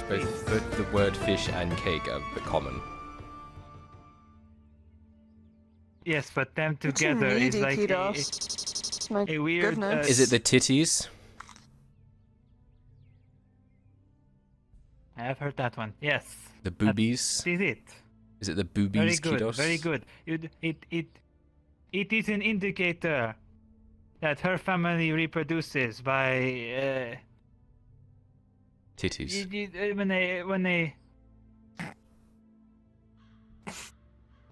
Both the word fish and cake are a bit common. Yes, but them together is like a weird... Is it the titties? I have heard that one, yes. The boobies? That is it. Is it the boobies, Kidos? Very good. It is an indicator that her family reproduces by... Titties. When they...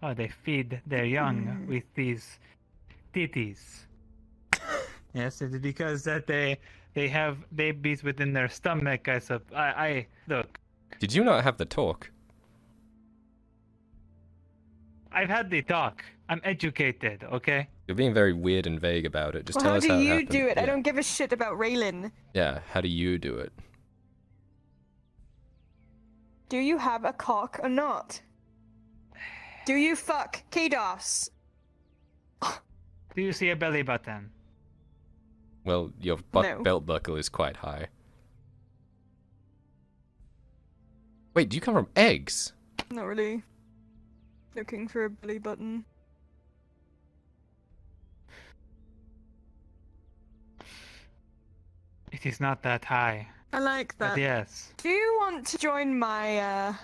Oh, they feed their young with these titties. Yes, it's because that they have babies within their stomach. I look. Did you not have the talk? I've had the talk. I'm educated, okay? You're being very weird and vague about it. Just tell us how it happened. How do you do it? Yeah. I don't give a shit about Raylan. Yeah, how do you do it? Do you have a cock or not? Do you fuck Kados? Do you see a belly button? Well, your No. belt buckle is quite high. Wait, do you come from eggs? Not really. Looking for a belly button. It is not that high. I like that. But yes. Do you want to join my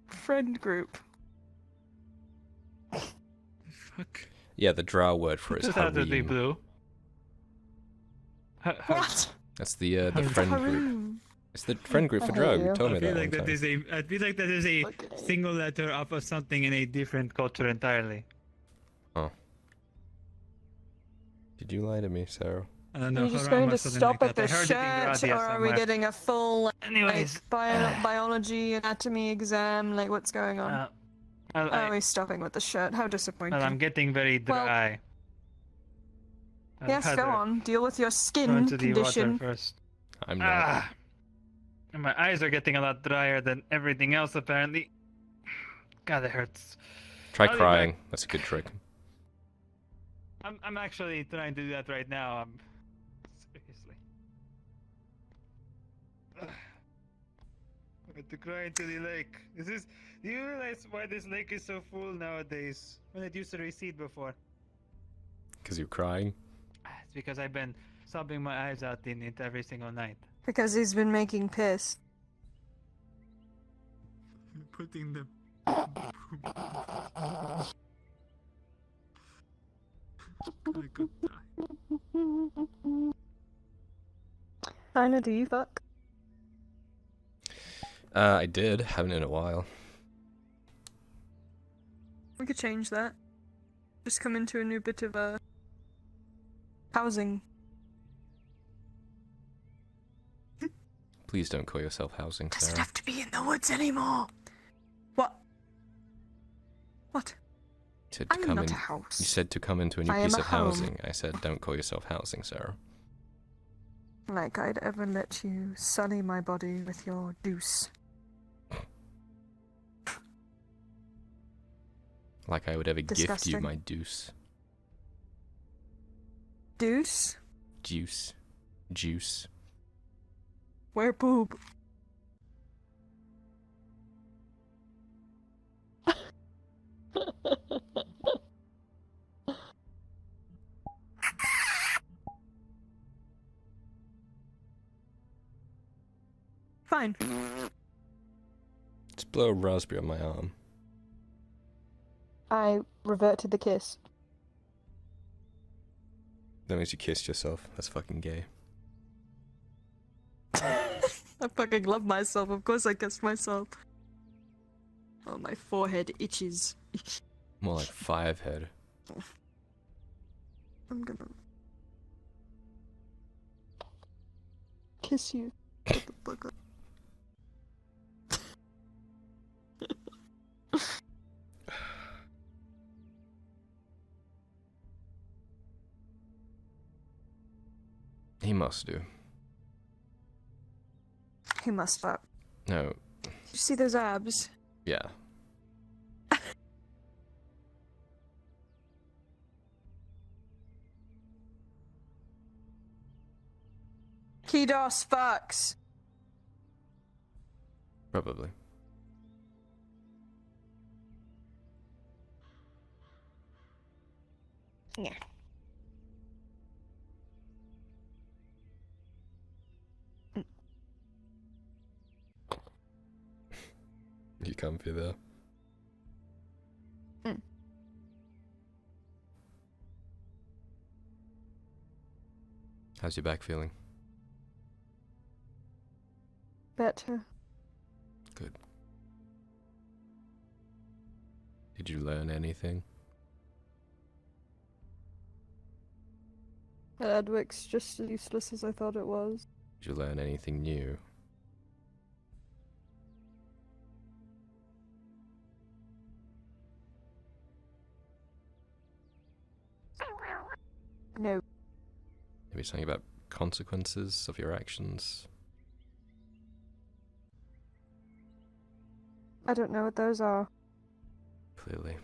friend group? Fuck. Yeah, the Drow word for it is Just out of the harem. blue. What? That's the friend group. It's the friend group for Drow. You told me I feel that like one time. I feel like that is a single letter of something in a different culture entirely. Oh. Did you lie to me, Sarah? I don't Are know. you just Haram going or to something stop like at that. the I heard it in shirt, Gradia or are we somewhere. getting a full Anyways, biology, anatomy exam? Like, what's going on? Are we stopping with the shirt? How disappointing. well, I'm getting very dry. Yes, go on. Deal with your Go skin into the water condition. first. I'm not. And my eyes are getting a lot drier than everything else, apparently. God, it hurts. Try I'll be crying. back. That's a good trick. I'm actually trying to do that right now. Seriously. I had to cry into the lake. Do you realize why this lake is so full nowadays? When it used to recede before. Because you're crying? It's because I've been sobbing my eyes out in it every single night. Because he's been making piss. Putting the... I could die. Dinah, do you fuck? I did. Haven't in a while. We could change that. Just come into a new bit of housing. Please don't call yourself housing, Doesn't Sarah. have to be in the woods anymore. What? What? You said to I'm come not in. a house. You said to come into a new I am piece a of home. housing. I said, don't call yourself housing, Sarah. Like I'd ever let you sully my body with your deuce. Like I would ever gift you Disgusting. my deuce. Deuce? Juice. Juice. Where poop? Fine. Just blow a raspberry on my arm. I revert to the kiss. That means you kissed yourself. That's fucking gay. I fucking love myself. Of course I kissed myself. Oh, my forehead itches. More like 5 head. I'm gonna kiss you. Shut the fuck up. He must do. He must fuck. No. You see those abs? Yeah. Kidos fucks. Probably. Yeah. You comfy there? Mm. How's your back feeling? Better. Good. Did you learn anything? That Edwig's just as useless as I thought it was. Did you learn anything new? No. Maybe something about consequences of your actions? I don't know what those are. Clearly.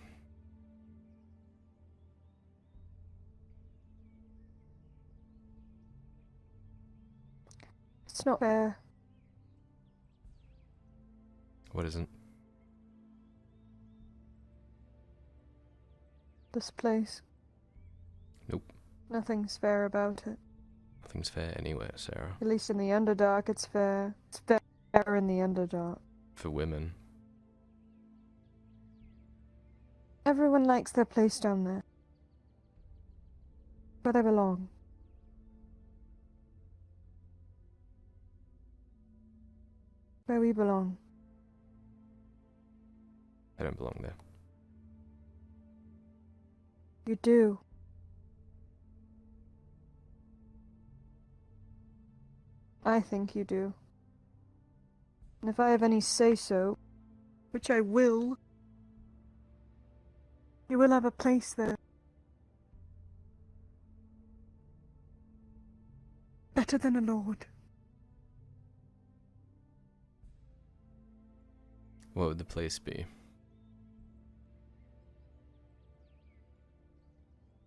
It's not fair. What isn't? This place. Nope. Nothing's fair about it. Nothing's fair anywhere, Sarah. At least in the Underdark, it's fair. It's fair in the Underdark. For women. Everyone likes their place down there. Where they belong. Where we belong. I don't belong there. You do. I think you do. And if I have any say-so, which I will, you will have a place there. Better than a lord. What would the place be?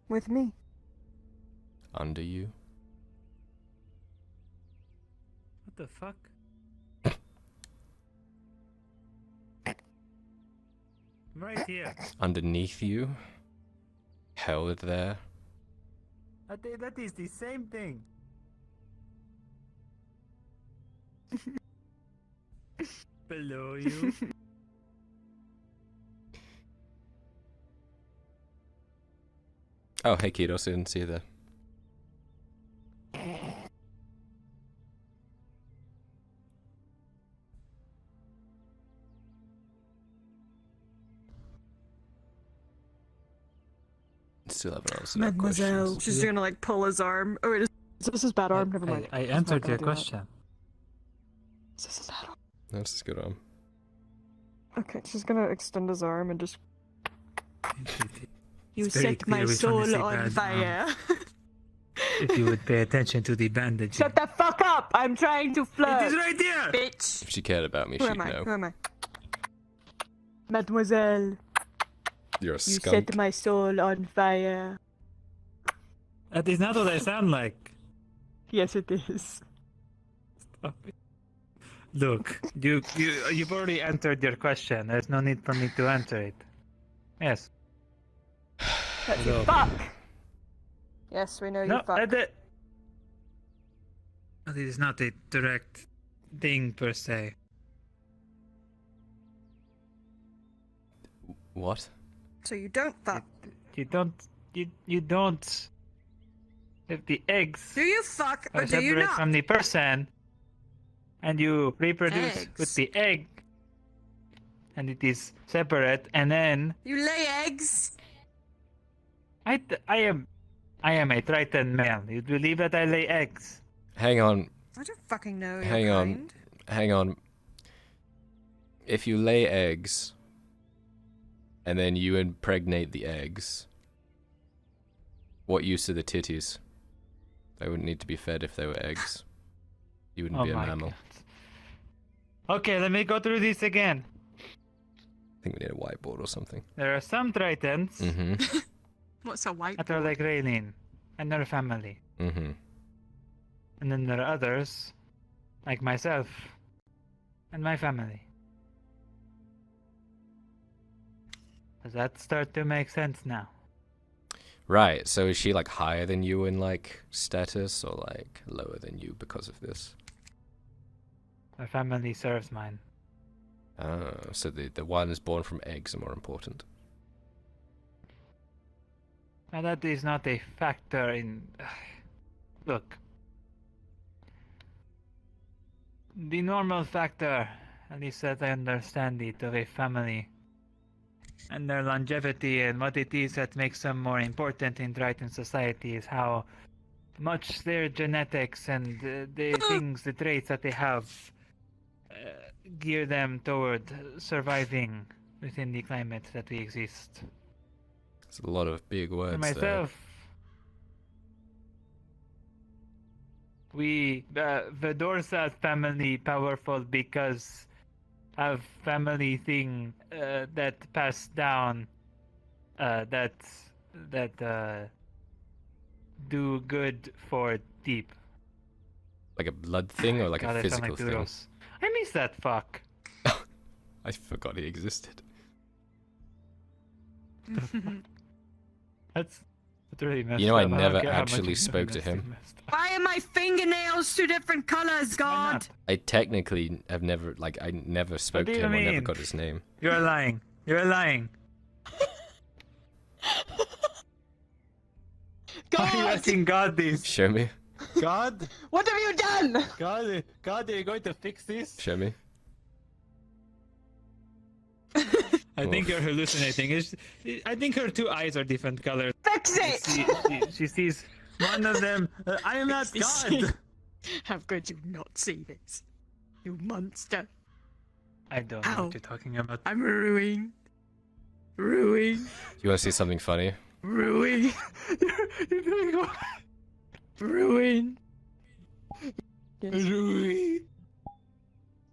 With me. Under you? What the fuck? Right here. Underneath you? Held there? I think that is the same thing. Below you. Oh, hey Kidos, I didn't see you there. Still haven't answered our Mademoiselle. questions. She's gonna like pull his arm. Oh wait, this is bad arm, never mind. I She's not answered gonna your do that. question. This is bad arm. That's a good arm. Okay, she's gonna extend his arm and just... You It's very set my clear which one is soul the on bad fire. If you would pay attention to the bandage. Shut the fuck up! I'm trying to flirt! It is right there! Bitch! If she cared about me, Who she'd am I? know. Who am I? Mademoiselle, You're a you skunk. set my soul on fire. That is not what I sound like. Yes, it is. Stop it. Look, you've already answered your question. There's no need for me to answer it. Yes. That's you Hello. fuck! Yes, we know you No, fuck. that is not a direct thing per se. What? So you don't fuck. You don't. If the eggs Do you fuck or are do you separate not? from the person, and you reproduce Eggs. with the egg, and it is separate, and then You lay eggs? I am a Triton male. You believe that I lay eggs? Hang on. I don't fucking know your Hang on. kind. Hang on. If you lay eggs, and then you impregnate the eggs, what use are the titties? They wouldn't need to be fed if they were eggs. You wouldn't be a mammal. God. Okay, let me go through this again. I think we need a whiteboard or something. There are some Tritons Mm-hmm. What's a white? that are like Raylene and their family. Mm-hmm. And then there are others, like myself and my family. Does that start to make sense now? Right, so is she like higher than you in like status or like lower than you because of this? My family serves mine. Oh, so the ones born from eggs are more important. Now that is not a factor in... Look. The normal factor, at least as I understand it, of a family and their longevity and what it is that makes them more important in Triton society is how much their genetics and the things, the traits that they have gear them toward surviving within the climate that we exist. It's a lot of big words For myself, we, the Dorsat family, powerful because of family thing that passed down, that do good for deep. like a blood thing or like God, a I sound physical like thing? Duros. I miss that fuck. I forgot he existed. That's really messed You know, I up. don't never care how much actually you spoke to messed it, him. messed up. Why are my fingernails two different colors, Why God? not? I technically have never, like, I never spoke do to you him or never mean? got his name. You're lying. You're lying. Why are you God! asking God this? Show me. God? What have you done? God, are you going to fix this? Show me. I think Oof. you're hallucinating. I think her two eyes are different colors. Fix it! She sees one of them. I am not God. How could you not see this? You monster. I don't know Ow. what you're talking about. I'm ruined. Ruined. You want to see something funny? Ruined. You're doing what? Ruined. Ruined.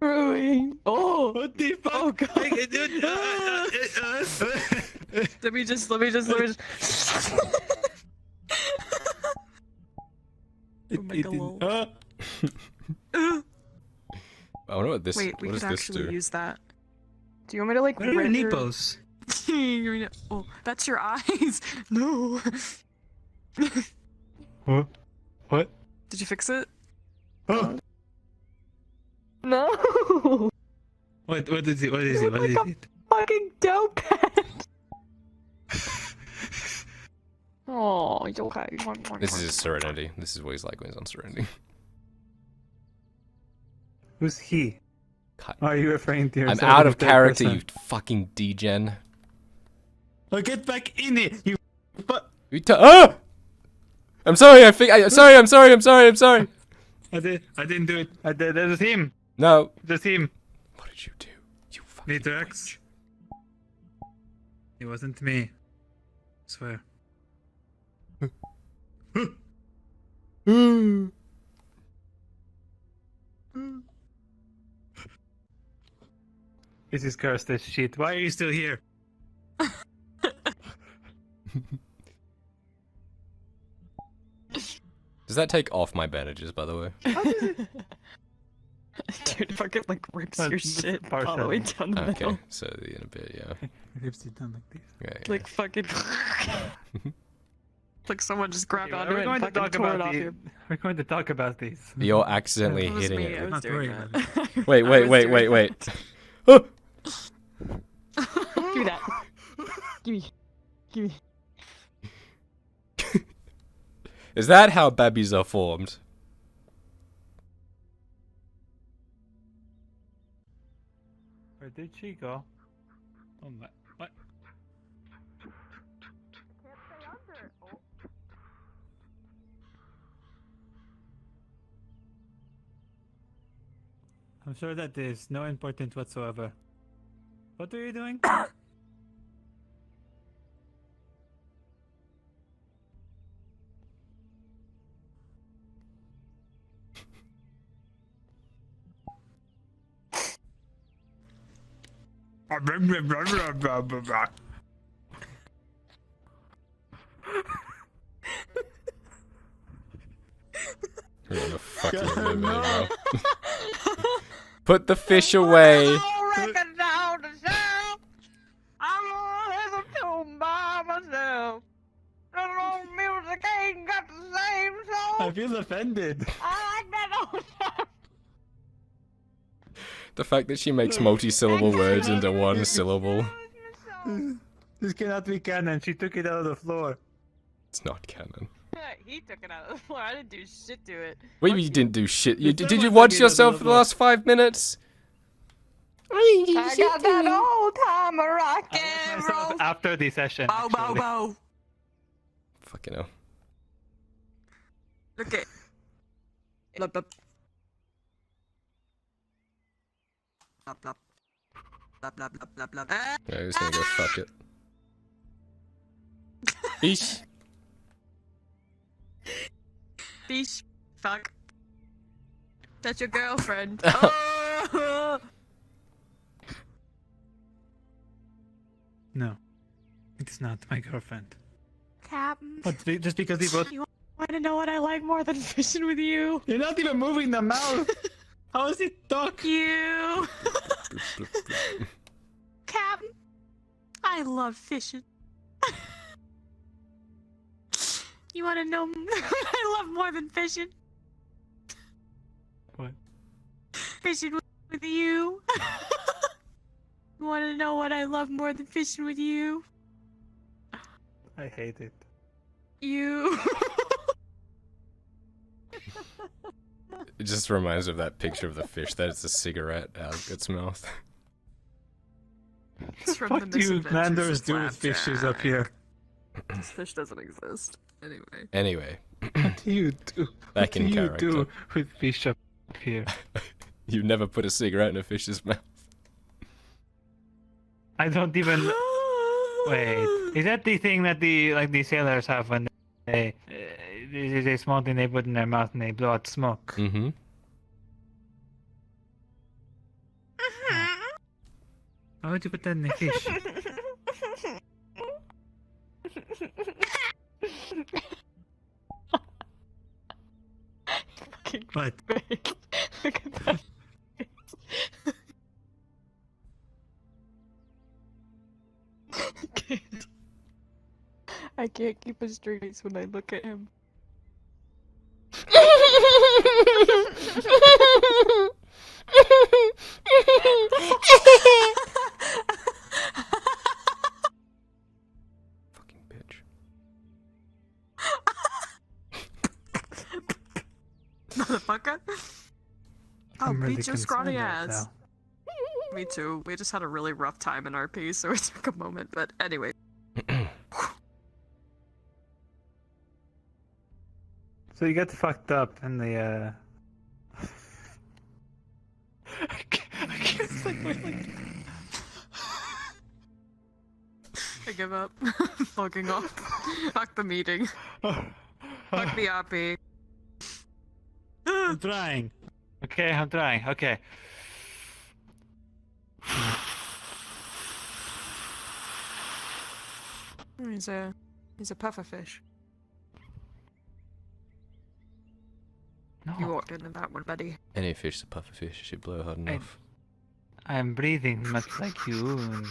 Ruined. Oh! What the fuck? Oh, God. Let me just. Oh my God, lol. I wonder what this. Wait, we what could does this actually do? use that. Do you want me to like Where are your render- nipples? Oh, that's your eyes. No. What? What? Did you fix it? Oh. No. What is it? What is it? What is it? Fucking dope head. Oh, it's okay. This is his Serenity. This is what he's like when he's on Serenity. Who's he? Cut. Are you referring to I'm yourself? out in of the third character, person? you fucking degen. Oh, get back in it, you. Ah! I'm sorry. I'm sorry. I'm sorry. I didn't do it. That was him. No. That's him. What did you do? You fucking. Nitrox. It wasn't me. Swear. This is cursed as shit. Why are you still here? Does that take off my bandages, by the way? Dude, fucking like rips Uh, your it's shit all the way down the Okay, middle. so in a bit, yeah. Rips it down like this. Right, Like fucking. like someone just grabbed onto We're it going and to fucking talk tore it about off your. We're going to talk about these. You're accidentally It was hitting me, it. I was Not doing worried that. about Wait. I was doing Oh! Give me that. Give me. Give me. Is that how babies are formed? Where did she go? Oh my. What? I'm sure that is no important whatsoever. What are you doing? You're in a fucking limit, bro. Put the fish away. I'm I feel offended. I like that old time. The fact that she makes multi-syllable words into one syllable. This cannot be canon. She took it out of the floor. It's not canon. He took it out of the floor. I didn't do shit to it. What do you mean you didn't do shit? Did Did someone you take watch it out of yourself the for the floor? last 5 minutes? I got that old timer rock I and watched myself roll. after the session. Bow, bow, actually. bow. Fucking hell. Okay. Blub, blub. Blub, blub. Blub, blub, blub, blub, blub. Yeah, I was gonna go fuck it. Eesh. Fish. Fuck. That's your girlfriend. Oh! No, it's not my girlfriend. Captain. But just because we both... You want to know what I like more than fishing with you? You're not even moving the mouth. How is it talk? You. Captain. I love fishing. You want to know what I love more than fishing? What? Fishing with you. You want to know what I love more than fishing with you? I hate it. You. It just reminds me of that picture of the fish that it's a cigarette out of its mouth. It's from What the do you Misadventures landers of do with fishes up Flapjack. here? This fish doesn't exist. Anyway. Anyway, What do you do? Back in What do you character. do with fish up here? you never put a cigarette in a fish's mouth. I don't even... Wait, is that the thing that the sailors have when they small thing they put in their mouth and they blow out smoke? Mm-hmm. Why would you put that in the fish? Fucking What? fake. Look at that. I can't keep a straight face when I look at him. Fucking bitch. Motherfucker. Oh, I'm really beat your scrawny concerned right ass. Me too. We just had a really rough time in RP, so it took a moment. But anyway. So you got fucked up in the I can't say like... I give up. Fucking off. Fuck the meeting. Fuck the RP. I'm trying. Okay, I'm trying. Okay. He's a pufferfish. No, You walked into that one, buddy. Any fish, a puffer fish, should blow hard enough. I'm breathing much like you. And...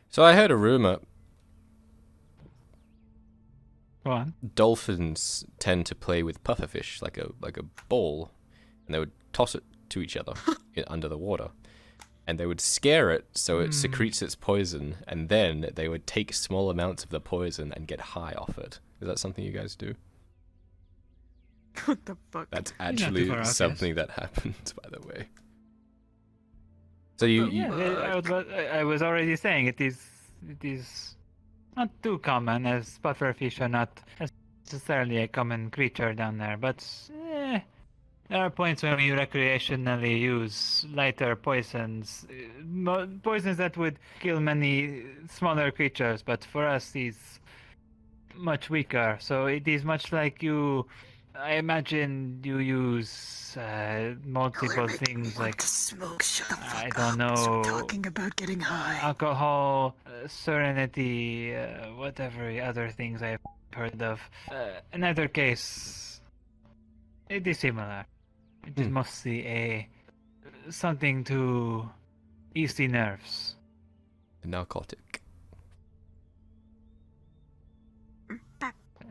So I heard a rumor. Go on. Dolphins tend to play with pufferfish like a ball, and they would toss it to each other under the water, and they would scare it so it secretes its poison, and then they would take small amounts of the poison and get high off it. Is that something you guys do? What the fuck? That's too actually far off, something that happens, by the way. So you I was already saying it is not too common, as pufferfish are not necessarily a common creature down there, but there are points when we recreationally use lighter poisons, poisons that would kill many smaller creatures, but for us he's much weaker. So it is much like I imagine you use multiple things like smoke. Shut the fuck I don't know. Talking about getting high. Alcohol, serenity, whatever other things I've heard of. In either case, it is similar. It is mostly something to ease the nerves. a narcotic.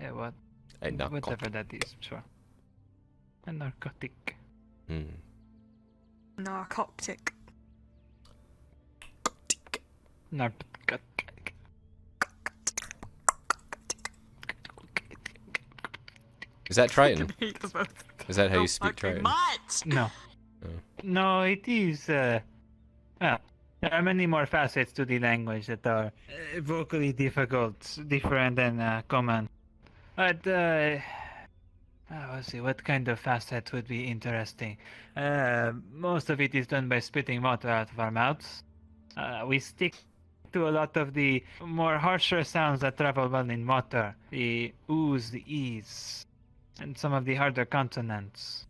Yeah, what? A narcotic. Whatever that is, sure. A narcotic. Hmm. Narcotic. Narcotic. Is that Triton? Hate the both. Is that how you So speak fucking Triton? much. No. Oh. No, it is. Well, there are many more facets to the language that are vocally difficult, different than common. But, let's see, what kind of facets would be interesting? Most of it is done by spitting water out of our mouths. We stick to a lot of the more harsher sounds that travel well in water. The oohs, the e's, and some of the harder consonants.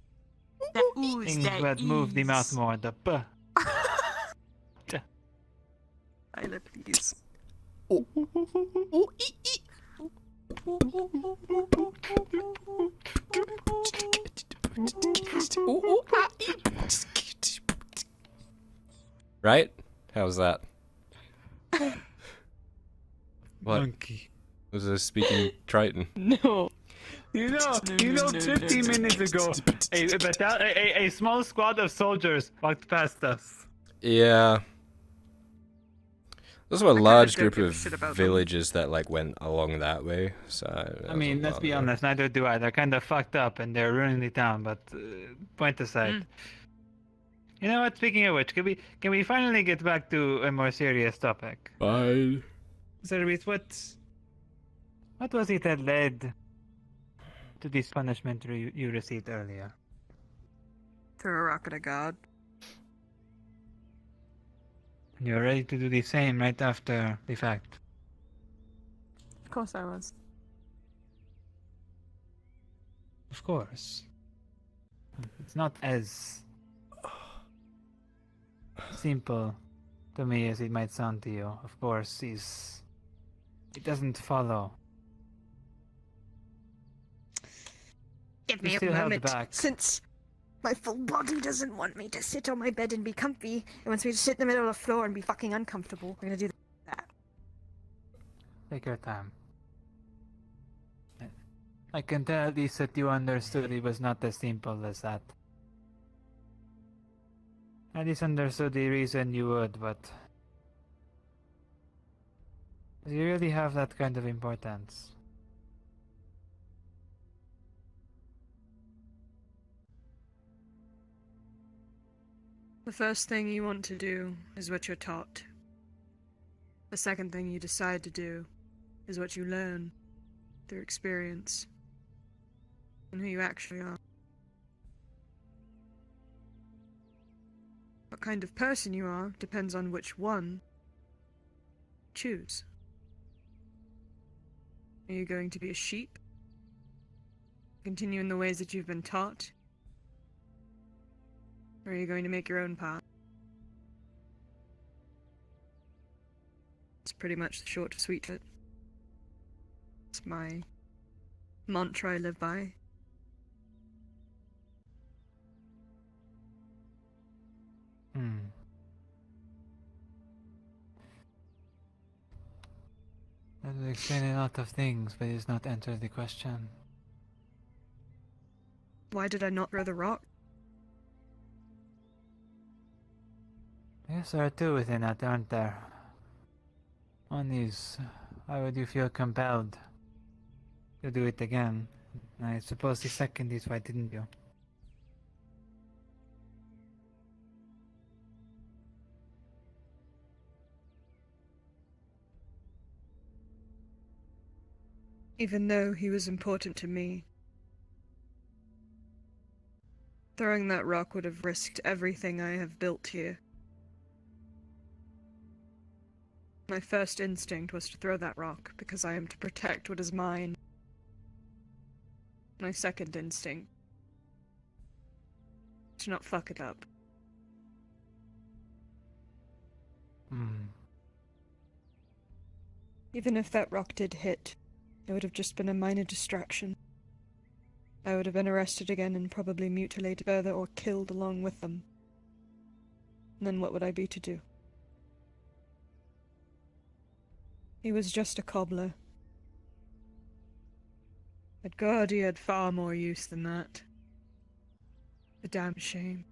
The ooze, Things the that move the mouth ease. more, the p. I love these. Right? How's that? What? Monkey. Was a speaking Triton? No. You know, 15 minutes ago, a small squad of soldiers walked past us. Yeah. There's a kinda large don't group give a of shit about them. villages that like went along that way. So I mean, let's be honest, neither do I. They're kind of fucked up and they're ruining the town, but point aside. You know what, speaking of which, can we finally get back to a more serious topic? Fine. Service, what was it that led to this punishment you received earlier? Throw a rock at a god. You're ready to do the same right after the fact. Of course I was. Of course. It's not as simple to me as it might sound to you. Of course, it doesn't follow. Give You me a still held moment. back. Since my full body doesn't want me to sit on my bed and be comfy, it wants me to sit in the middle of the floor and be fucking uncomfortable. We're gonna do that. Take your time. I can tell at least that you understood it was not as simple as that. I at least understood the reason you would, but do you really have that kind of importance? The first thing you want to do is what you're taught. The second thing you decide to do is what you learn through experience and who you actually are. What kind of person you are depends on which one you choose. Are you going to be a sheep? Continue in the ways that you've been taught? Or are you going to make your own path? It's pretty much the short to sweet bit. It's my mantra I live by. That would explain a lot of things, but it's not answered the question. Why did I not throw the rock? Yes, there are two within that, aren't there? One is, why would you feel compelled to do it again? I suppose the second is, why didn't you? Even though he was important to me, throwing that rock would have risked everything I have built here. My first instinct was to throw that rock because I am to protect what is mine. My second instinct, to not fuck it up. Even if that rock did hit, it would have just been a minor distraction. I would have been arrested again and probably mutilated further or killed along with them. And then what would I be to do? He was just a cobbler. But God, he had far more use than that. A damn shame.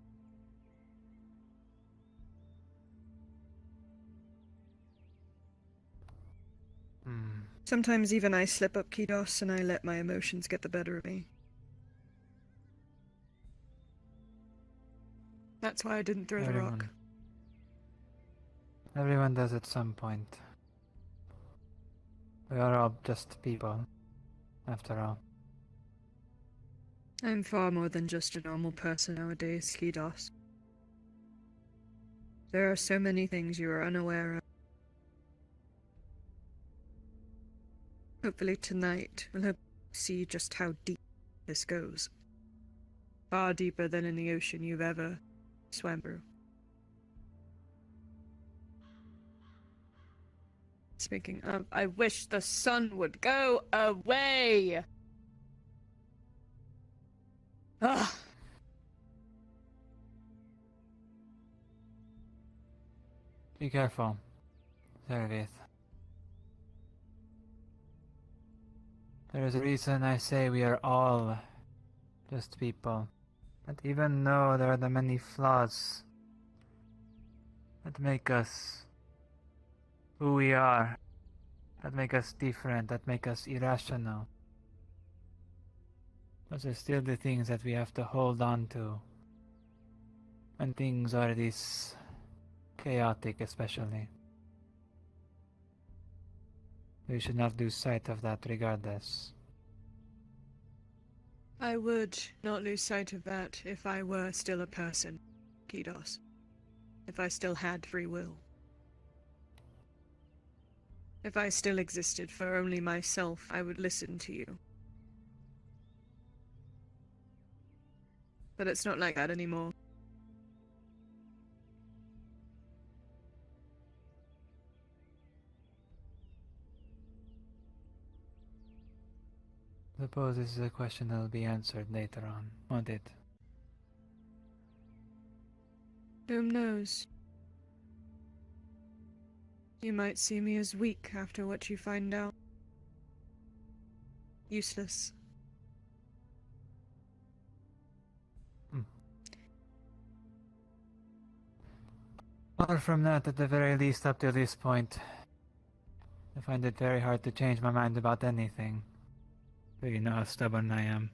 Sometimes even I slip up, Kidos, and I let my emotions get the better of me. That's why I didn't throw the rock. Everyone does at some point. We are all just people, after all. I'm far more than just a normal person nowadays, Kidos. There are so many things you are unaware of. Hopefully tonight we'll hope to see just how deep this goes. Far deeper than in the ocean you've ever swam through. Speaking of, I wish the sun would go away! Ugh! Be careful, Servith. There is a reason I say we are all just people. And even though there are the many flaws that make us who we are, that make us different, that make us irrational, those are still the things that we have to hold on to when things are this chaotic, especially. We should not lose sight of that regardless. I would not lose sight of that if I were still a person, Kidos. If I still had free will. If I still existed for only myself, I would listen to you. But it's not like that anymore. Suppose this is a question that will be answered later on, won't it? Whom knows? You might see me as weak after what you find out. Useless. Far from that, at the very least up to this point. I find it very hard to change my mind about anything. But you know how stubborn I am.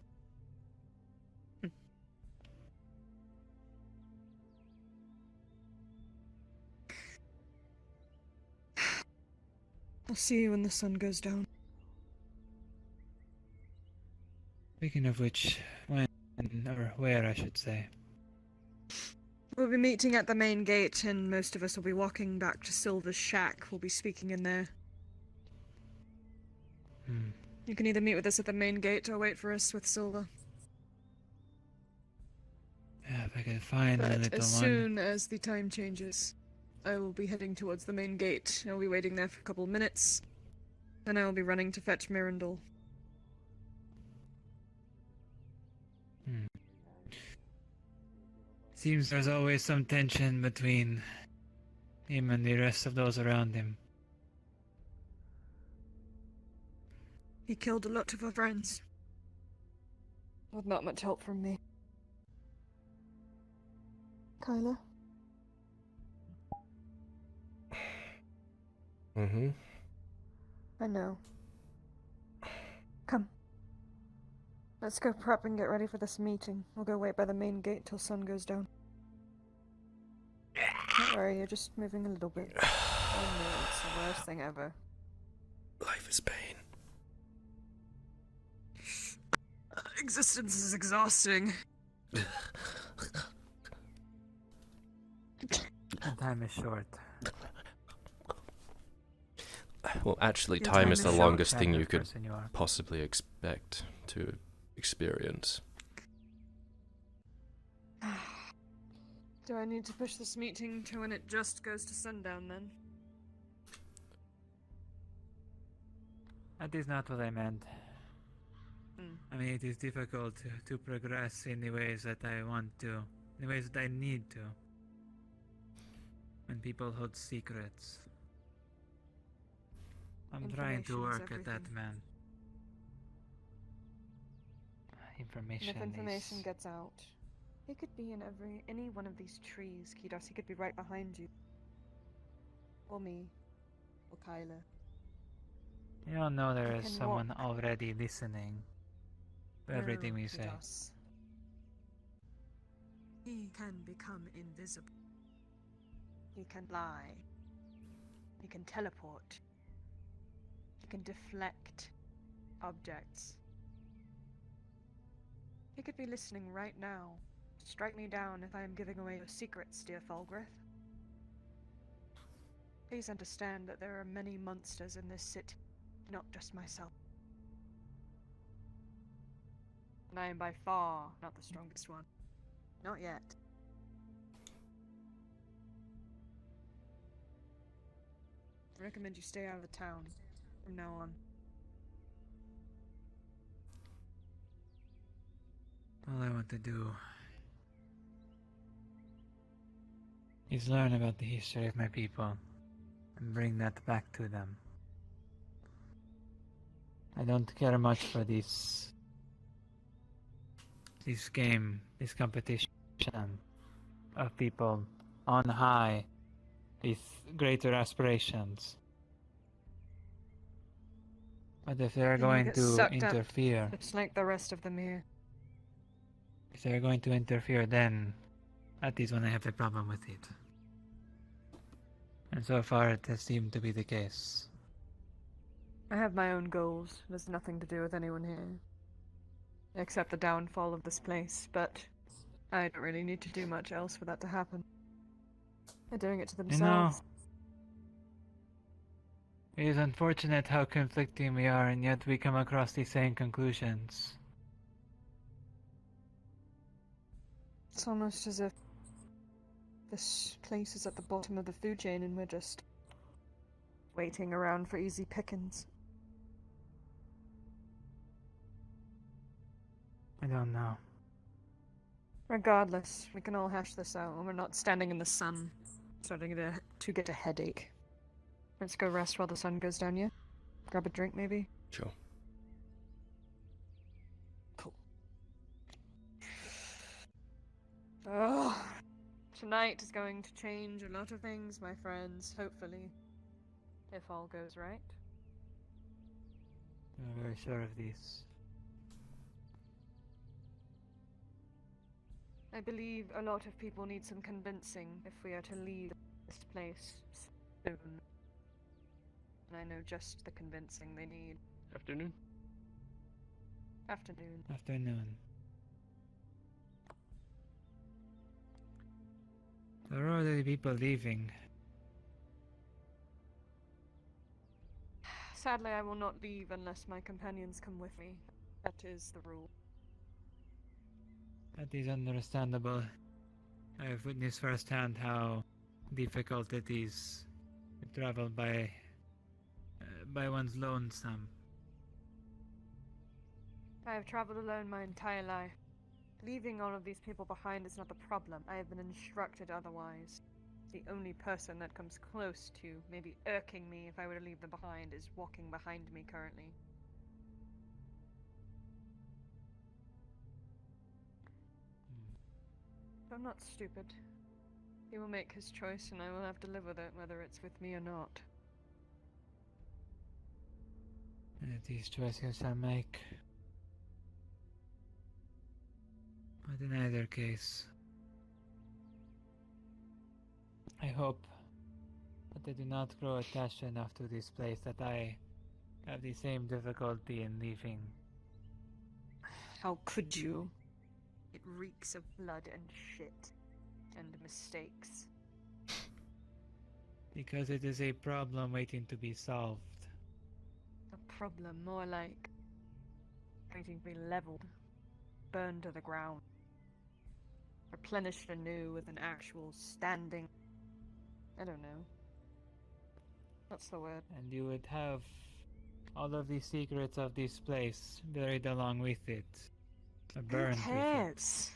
I'll see you when the sun goes down. Speaking of which, when, or where I should say. We'll be meeting at the main gate, and most of us will be walking back to Silver's shack. We'll be speaking in there. You can either meet with us at the main gate or wait for us with Silver. Yeah, if I could find a But little as one. soon as the time changes, I will be heading towards the main gate. I'll be waiting there for a couple of minutes. Then I will be running to fetch Mirandol. Seems there's always some tension between him and the rest of those around him. He killed a lot of our friends. With not much help from me. Kyler? Mm-hmm. I know. Come. Let's go prep and get ready for this meeting. We'll go wait by the main gate till sun goes down. Don't worry, you're just moving a little bit. I know, it's the worst thing ever. Life is pain. Existence is exhausting. Time is short. Well, actually, Your time time is is the short, longest thing Kind you of could person you are. possibly expect to experience. Do I need to push this meeting to when it just goes to sundown then? That is not what I meant. Hmm. I mean, it is difficult to progress in the ways that I want to, in the ways that I need to. When people hold secrets. I'm trying to Information is work at that, everything. man. Information. And if information is... gets out, he could be in any one of these trees, Kidos. He could be right behind you. Or me. Or Kyler. You don't know there He is can someone walk. already listening to everything we say. Kidos. He can become invisible. He can fly. He can teleport. He can deflect objects. He could be listening right now. Strike me down if I am giving away your secrets, dear Fulgrith. Please understand that there are many monsters in this city, not just myself. And I am by far not the strongest one. Not yet. I recommend you stay out of the town from now on. All I want to do is learn about the history of my people and bring that back to them. I don't care much for this game, this competition of people on high with greater aspirations. But if they're And you going get to sucked up, interfere, just like the rest of them here. if they're going to interfere, then that is when I have a problem with it. And so far it has seemed to be the case. I have my own goals. It has nothing to do with anyone here. Except the downfall of this place, but I don't really need to do much else for that to happen. They're doing it to themselves. It is unfortunate how conflicting we are, and yet we come across the same conclusions. It's almost as if this place is at the bottom of the food chain and we're just waiting around for easy pickings. I don't know. Regardless, we can all hash this out when we're not standing in the sun, starting to get a headache. Let's go rest while the sun goes down, yeah? Grab a drink, maybe? Sure. Cool. Oh, tonight is going to change a lot of things, my friends, hopefully. If all goes right. I'm very sure of this. I believe a lot of people need some convincing if we are to leave this place soon. And I know just the convincing they need. Afternoon? Afternoon. Afternoon. There are already people leaving. Sadly, I will not leave unless my companions come with me. That is the rule. That is understandable. I have witnessed firsthand how difficult it is to travel by one's lonesome. I have traveled alone my entire life. Leaving all of these people behind is not the problem. I have been instructed otherwise. The only person that comes close to maybe irking me if I were to leave them behind is walking behind me currently. But I'm not stupid. He will make his choice and I will have to live with it, whether it's with me or not. And these choices I make. But in either case, I hope that I do not grow attached enough to this place that I have the same difficulty in leaving. How could you? It reeks of blood and shit. And mistakes. Because it is a problem waiting to be solved. A problem more like waiting to be leveled, burned to the ground, replenished anew with an actual standing. I don't know. What's the word? And you would have all of the secrets of this place buried along with it. Burned Who with it. cares?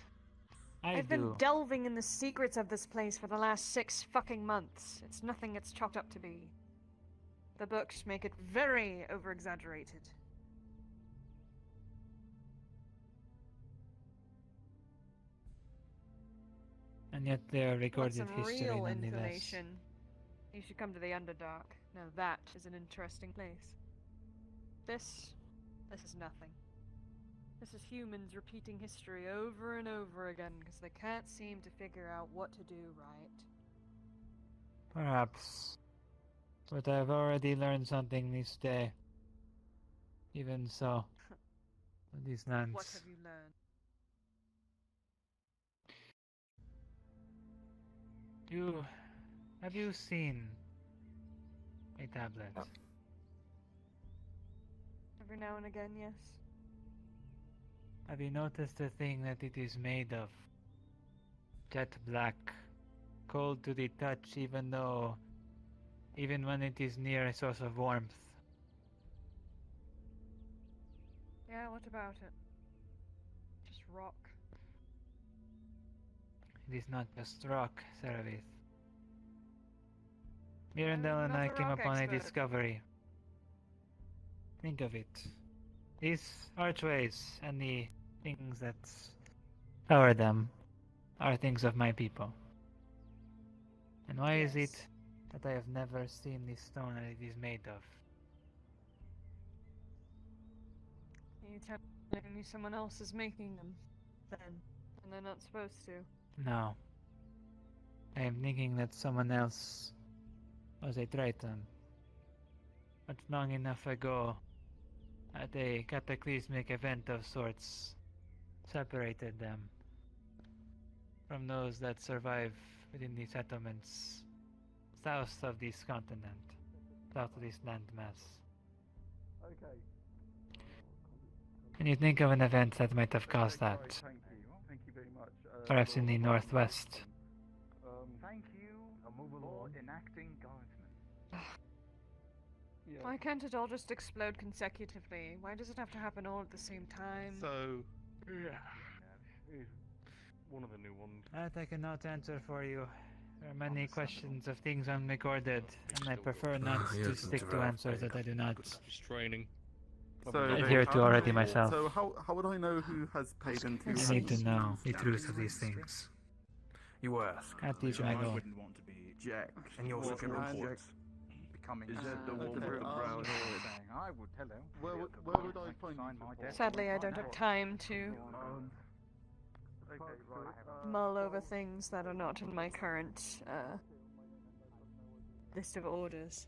I've do. been delving in the secrets of this place for the last 6 fucking months. It's nothing it's chalked up to be. The books make it very over-exaggerated. And yet they are Want recorded some history real nonetheless. information? You should come to the Underdark. Now that is an interesting place. This is nothing. This is humans repeating history over and over again because they can't seem to figure out what to do right. Perhaps. But I've already learned something this day. Even so. These lands. What have you learned? Have you seen a tablet? No. Every now and again, yes. Have you noticed the thing that it is made of? Jet black, cold to the touch even when it is near a source of warmth. Yeah, what about it? Just rock. It is not just rock, Ceravith. Mirandel and not I the came rock upon a expert. discovery. Think of it. These archways and the things that power them are things of my people. And why is it Yes. that I have never seen the stone that it is made of? Are you telling me someone else is making them, then? And they're not supposed to? No. I am thinking that someone else was a Triton. But long enough ago, at a cataclysmic event of sorts, separated them from those that survive within the settlements south of this continent, south of this landmass. Okay. Can you think of an event that might have caused Okay, that? great, thank you. Thank you very much. Perhaps in the northwest. Thank you for enacting guardsmen. Yeah. Why can't it all just explode consecutively? Why does it have to happen all at the same time? So, yeah, it's one of the new ones. That I cannot answer for you. There are many questions of things unrecorded, and I prefer not to stick to answers that I do not It's training. So adhere to already myself. So how would I know who has paid into? I need to know the truth of these things. You ask. At the I Drago. wouldn't want to be Jack, and your Well, second Jack. reports becoming. Is that the Ah, one with the brown hair? I would tell him. Where would I find you? Sadly, I don't have time to Okay, right. mull over things that are not in my current list of orders.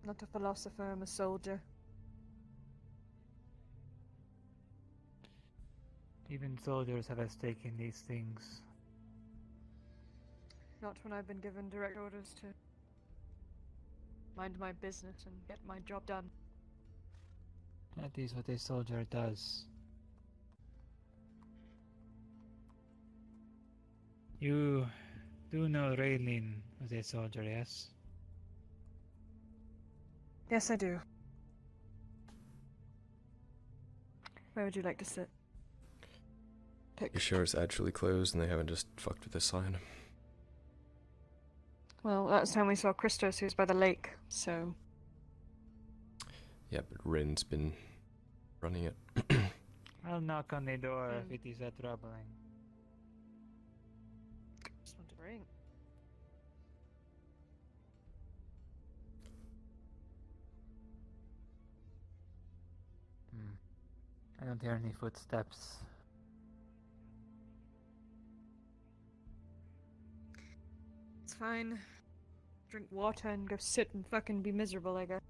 Not a philosopher, I'm a soldier. Even soldiers have a stake in these things. Not when I've been given direct orders to mind my business and get my job done. That is what a soldier does. You do know Raylin was a soldier, yes? Yes, I do. Where would you like to sit? Pick. You sure it's actually closed and they haven't just fucked with the sign? Well, last time we saw Christos, he was by the lake, so... Yeah, but Rin's been running it. I'll knock on the door if it is that troubling. Just want to ring. I don't hear any footsteps. It's fine. Drink water and go sit and fucking be miserable, I guess.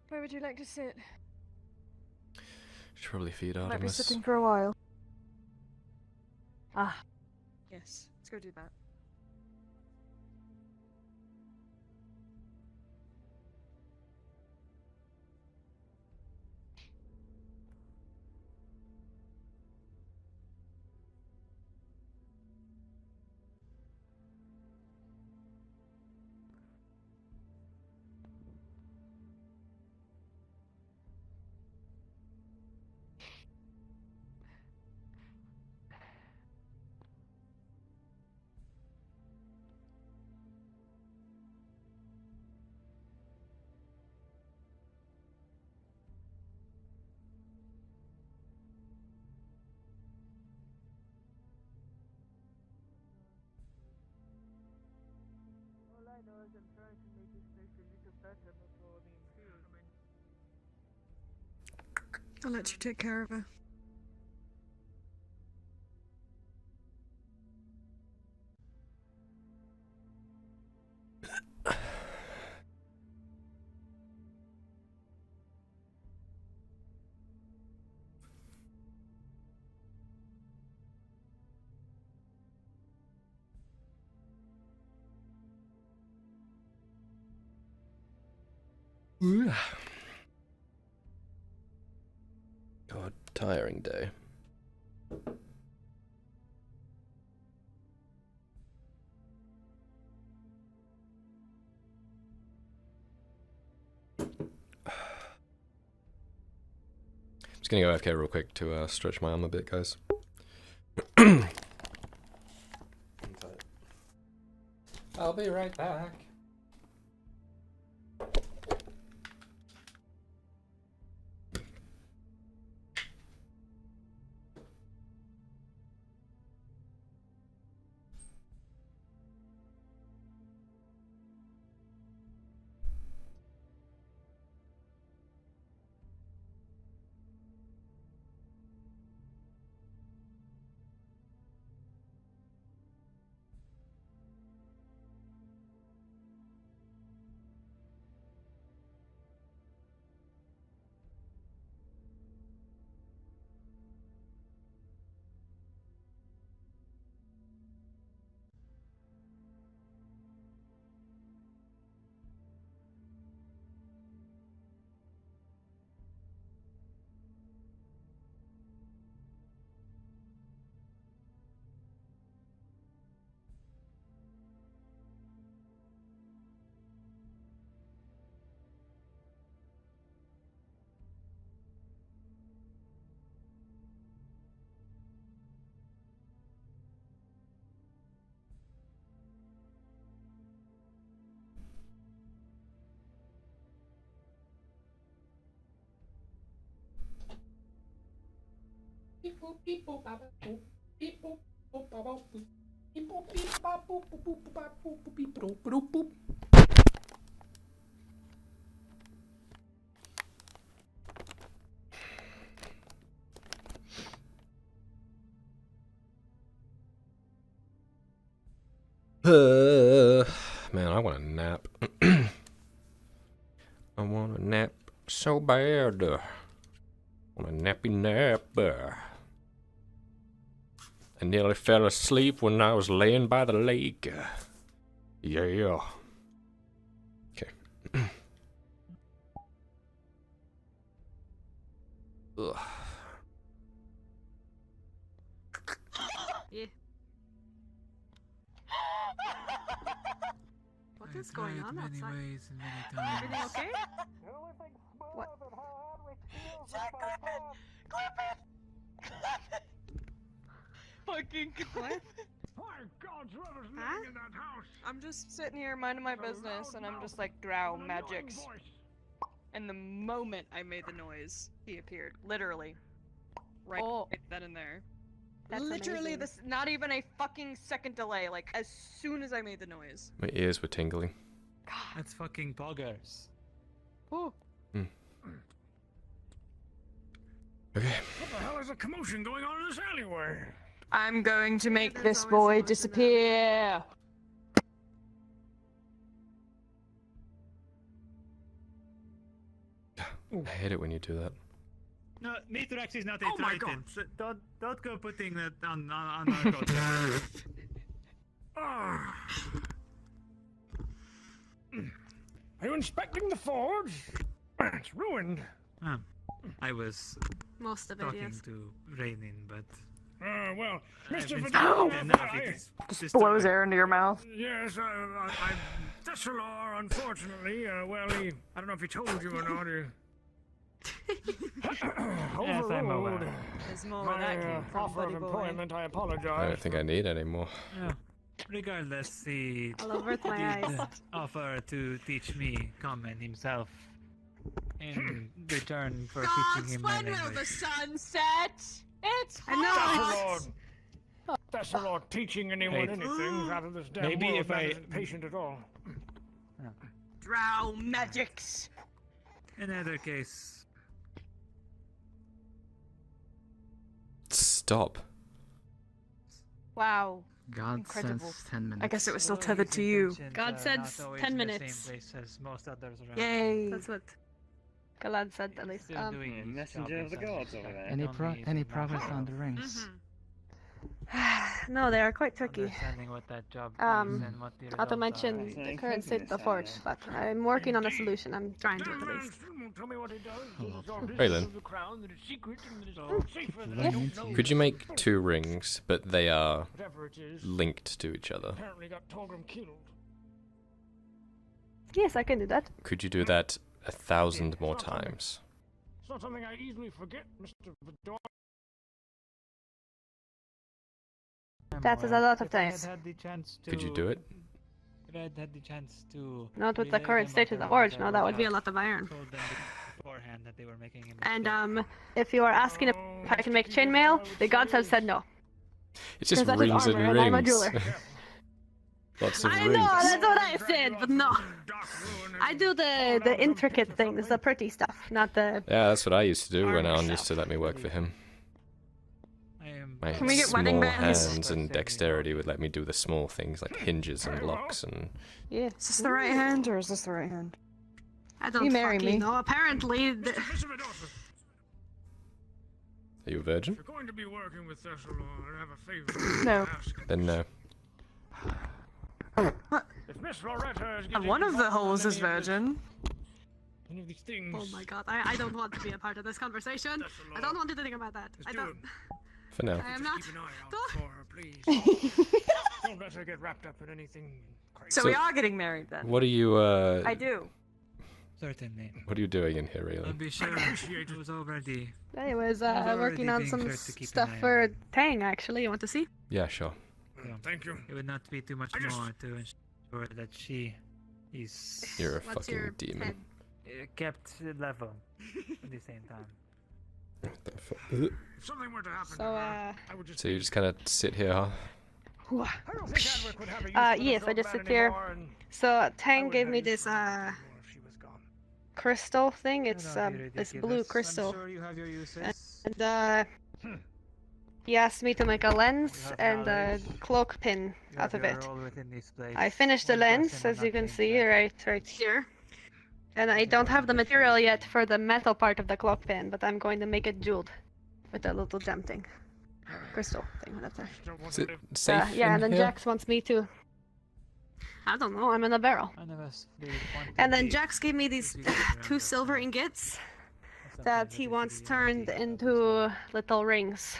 Where would you like to sit? Should probably feed Might be Artemis. sitting for a while. Ah. Yes, let's go do that. I'll let you take care of her. God, tiring day. Just gonna go AFK real quick to stretch my arm a bit, guys. I'll be right back. Man, I want a nap. I want a nap so bad. I want a nappy nap. I nearly fell asleep when I was laying by the lake. Yeah. Okay. Ugh. Yeah. What is going on outside? Everything okay? What? Fucking What? Huh? in that house. I'm just sitting here minding my business, and I'm just like, Drow magics. And the moment I made the noise, he appeared. Literally. Right then and there. That's Literally, amazing. this not even a fucking second delay. Like, as soon as I made the noise. My ears were tingling. God. That's fucking poggers. Oh. Okay. What the hell is a commotion going on in this alleyway? I'm going to make there's this always boy someone to disappear. I hate it when you do that. No, Mithrax is not a Oh my Titan. God. So don't go putting that on our culture. Ah. Are you inspecting the forge? It's ruined. I was Most of it, talking yes. to Rainin, but Well, I've Mr. been Vidal, speaking enough. It is Just destroyed. blows air into your mouth. yes, Thessalar, unfortunately, I don't know if he told you or not, Yes, I'm overruled aware. There's more where that my came from, offer of buddy boy. employment. I I apologize. don't think I need any more. Yeah. Regardless, he I'll avert my did eyes. offer to teach me common himself in return for teaching him my language. sun set? It's I know. Thessalar teaching anyone Wait. anything out of this damn Maybe world if that I- isn't patient at all. Drow magics. In either case, Stop. Wow. God Incredible. says 10 minutes. I guess it was still although tethered his to you. intentions God are said not always 10 in the minutes. same place as most others around. Yay. That's what Galad said at least. Still doing his messenger job of the inside gods the over shop. there. Any progress on the rings? no, they are quite tricky. Understanding what that job Um, is and what the Not to results mention are. Right. the current state of the forge, but I'm working on a solution. I'm trying to at least. Tell me what he does. It's all Raylan. business of the crown, that it's secret, and that it's all safer than I don't know. Could you make 2 rings, but they are Whatever it is, linked to each other? apparently got Torgrim killed. Yes, I can do that. Could you do that 1,000 more times? It's not something I easily forget, Mr. Vidor. That is a lot of If I had times. had the chance Could you to- do it? If I had had the chance to Not with the relay current them state of the other forge. ones, No, I that would would be a have lot of iron. told them beforehand that they were making a And mistake. if you are asking if I can make chainmail, the gods have said no. It's just 'Cause that is rings and armor, and I'm a rings. jeweler. Lots of I rings. know, that's what I said, but no. I do the intricate things, the pretty stuff, not the. Yeah, that's what I used to do when Armor Alan stuff. used to let me work for him. I am My Can we get small wedding bands? hands and dexterity would let me do the small things like hinges and locks and... Yeah. Is this the right hand or is this the right hand? I don't You marry fucking me. know. Apparently, Mr. Vidor, Are you a virgin? if you're going to be working with Thessalon, I have a favor No. to ask. Then no. If Miss Loretta is And getting one of the involved holes in is any of this- virgin. Any of these things, oh my god, I don't want to be a part of this conversation. I don't want to think about that. Just I do don't. it. For now. I am Just not. keep an eye out Don't- for her, please. Don't let her get wrapped up in anything crazy. So So- we are getting married then. What are you, I do. certainly. What are you doing in here, I'll Raylan? be sure it was already. Anyways, already working on being some sure to keep an stuff eye on for it. Tang. Actually, you want to see? Yeah, sure. Thank you. It would not be too much I just- more to ensure that she is You're a What's your fucking demon. head? kept level at the same time. If something were to happen So, to her, I would just. So you just kind of sit here, huh? whew. I don't think Adric would have a use for the Yes, I drug just man sit here. anymore, and So I Tang wouldn't gave have me use this for her anymore if she was gone. crystal thing. Do It's not be this blue ridiculous. crystal, I'm sure you have your uses. and he asked me to make a lens have and a knowledge. cloak pin You out have of your it. role within this place. I finished the One lens, person will as you not can change see, that. right here. And I think don't I have the can just material use yet them. for the metal part of the clock pin, but I'm going to make it jeweled with a little gem thing, crystal thing, whatever. Don't want Is to it live. safe Yeah, in and then here? Jax wants me to. I don't know. I'm in a barrel. None of us really want to And then leave. Jax gave me these Because we get around 2 that silver time. ingots That's that something he is wants really turned empty, into little rings.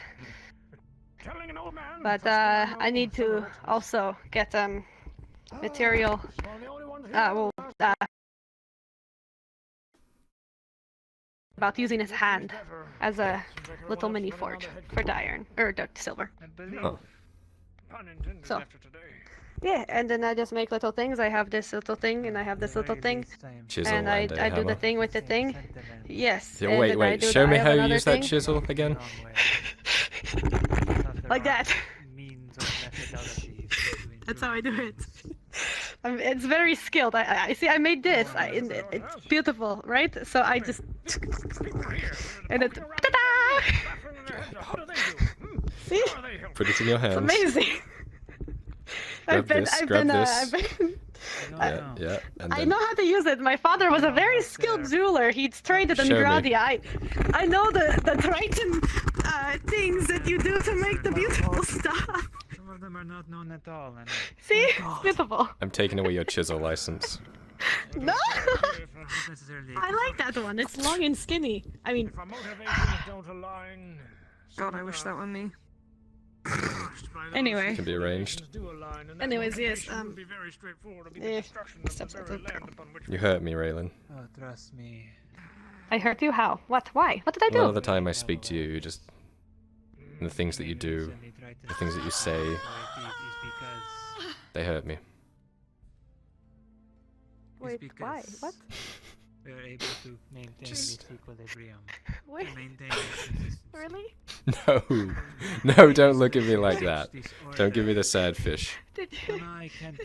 Telling an old man. But trust me, I need know some to of it. also get material. Well, the only ones here Well, are- about using his hand Better. as a Seems like little everyone mini else running forge around for the iron or the silver. I believe. Oh. Pun intended So. after today. Yeah, and then I just make little things. I have this little thing, and I have this little thing, Chisel and I and a do the hammer. thing with the thing. Yes. Yeah, and wait, then I wait. do Show the- me I have how you another use that thing. chisel again. Like that. Means or methodologies to That's how I do improve it. things. It's very skilled. I see. I made this. It's beautiful, right? So I just People here. and it. Walking around Ta-da! laughing their heads off. What do they do? See? How are they helping? Put it in your It's hands. amazing. Grab this, grab this. I Yeah, don't know. yeah. And I then know how to use it. My father was a very Out skilled there. jeweler. He'd trained it in Show me. Gradia. I know the Triton things that you do to make the beautiful stuff. Some of them are not known at all, and See? It's beautiful. I'm taking away your chisel license. No! not necessarily. I like that one. It's long and skinny. I mean, If our motivations don't align. God, I wish that were me. Anyway. Can be arranged. Anyways, yes, Would be very straightforward. It'd be the yeah, destruction of the steps very out of the land upon which You hurt me, Raylan. Oh, trust me. I hurt you? How? What? Why? What did I A lot of do? the time I speak to you, you just... And the things that you do, the things that you say, Is because they hurt me. Wait, why? because What? we are able to maintain this equilibrium. Wait, maintain really? No. No, don't look at me like that. Don't give me the sad fish. Did you? I can't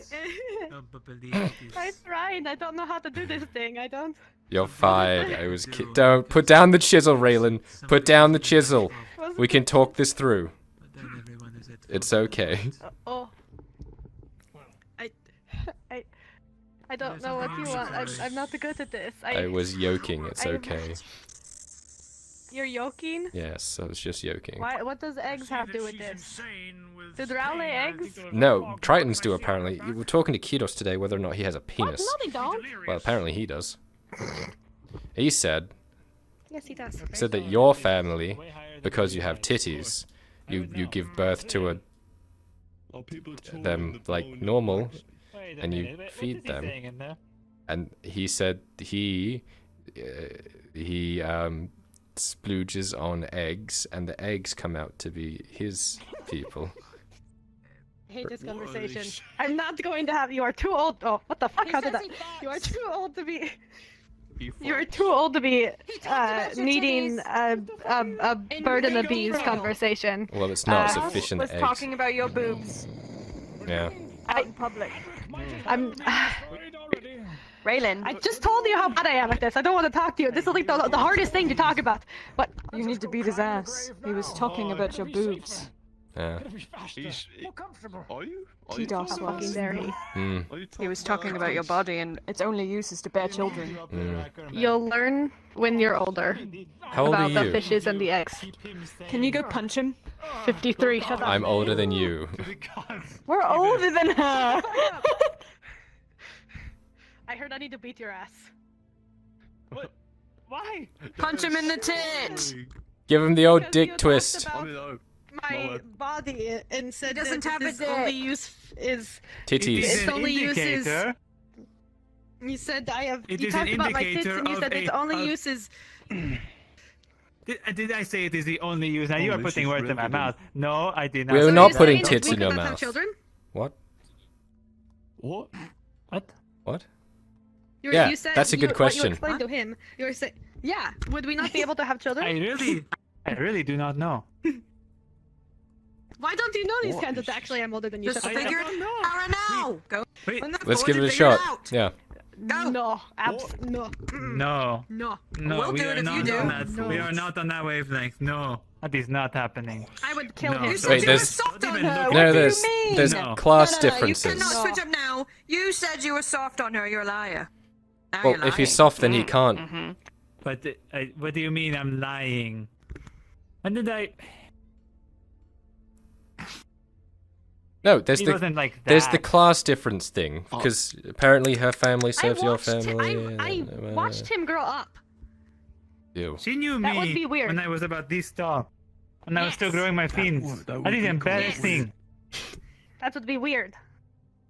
help but believe it is. I tried. I don't know how to do this thing. I don't. You're fine. I was don't put down the chisel, Raylan. Put down the chisel. We can talk this through. But then everyone is at It's fault. okay. Oh. I don't know what you want. I'm not good at this. I was yoking. It's okay. You're yoking? Yes, I was just yoking. Why? What does eggs have to do with this? Do Drow lay eggs? No, Tritons do apparently. We were talking to Kidos today whether or not he has a What? penis. No, they don't. Well, apparently he does. He said Yes, he does. that your family, because you have titties, you give birth to them like normal, and you feed them. And he said he splooges on eggs, and the eggs come out to be his people. I hate this conversation. I'm not going to have. You are too old. Oh, what the fuck? How did that? You are too old to be. You're too old to be needing a bird and the bees conversation. Well, it's not sufficient was eggs. talking about your boobs Yeah. out in public. I'm. Raylan, I just told you how bad I am at this. I don't want to talk to you. This is like the hardest thing to talk about. But you need to beat his ass. He was talking about your boobs. Yeah. More comfortable. Are you? how fucking dare he? He was talking about your body and its only use is to bear children. You'll learn when you're older How old are about the you? fishes and the eggs. Can you go punch him? 53. Shut up. I'm older than you. We're older than her! I heard I need to beat your ass. What? Why? Punch him in the tit! Give him the old Because you dick talked twist. about my body and said He doesn't that have a its only dick. use is. Titties. It's only uses. indicator. You said I have. It You is an talked about my tits indicator and you of said its a- only of- use is. Did I say it is the only use? Now you are this putting is words in my relevant. mouth. No, I did not. We're say not that. putting saying tits we in your cannot have mouth. children? What? What? What? What? You said, that's a good what question. You explained to him. You were saying, yeah. Would we not be able to have children? I really do not know. Why don't you know these What kinds of? is- Actually, I'm older than you. Just shut the figure fuck it up. out now! Go Wait, on the Let's board give it and a figure shot. out. Yeah. Go. No, no, no, no. no. We'll we do are it if not you do. on that. No. We are not on that wavelength. No, that is not happening. I would kill No. him. You said Wait, you there's- were soft on Don't even her. look What No, do there's you mean? there's No. class You differences. cannot switch up now. You said you were soft on her. You're a liar. Now Well, you're if he's lying. soft, then he can't. Mhm. But what do you mean I'm lying? When did I? No, there's He the wasn't like that. there's the class difference thing because apparently her family serves your I family. watched him grow up. Ew. She knew That me would be weird. when I was about this tall, and I was still Yes. growing my fins. that would That is be embarrassing. That would be weird.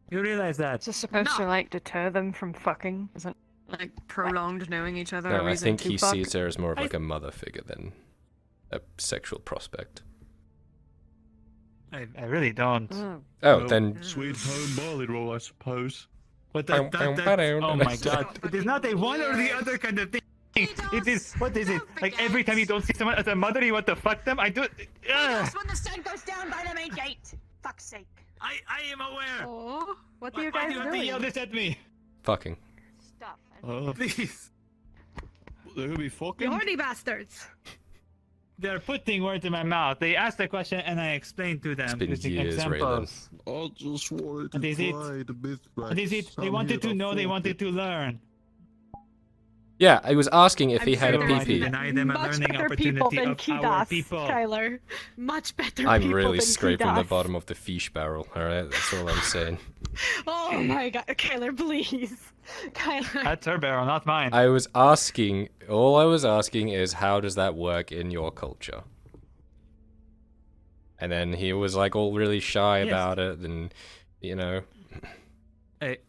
You realize that? Is this supposed to like deter them from fucking? Isn't like prolonged knowing each other? a No, I reason think to he fuck? sees her as more of like a mother figure than a sexual prospect. I really don't. Oh. Oh, Well, then Sweet home barley roll, I suppose. But that, oh my god. It is not a one or the other kind of thing. It is, what is it? Like every time you don't see someone as a mother, you want to fuck them? I do. When the sun goes down by the main gate. Fuck's sake. I am aware. Oh, what are you Why guys do you have to doing? yell this at me? fucking. Stop. Please. They're gonna be You fucking. horny bastards. They're putting words in my mouth. They asked a question and I explained to them. It's been using years, examples. I just wanted to And is it- try the myth What is it? They wanted to know, they wanted to learn. Yeah, I was asking if I'm he had a sure there pee-pee. Deny them a Much learning better people opportunity than of our Kidas, people. Kyler. Much better I'm people really than scraping the Kidas. bottom of the fish barrel. All right, that's all I'm saying. Oh my god, Kyler, please. Kyler. That's her barrel, not mine. I was asking. All I was asking is how does that work in your culture? And then he was like all really shy Yes. about it, and you know. Hey.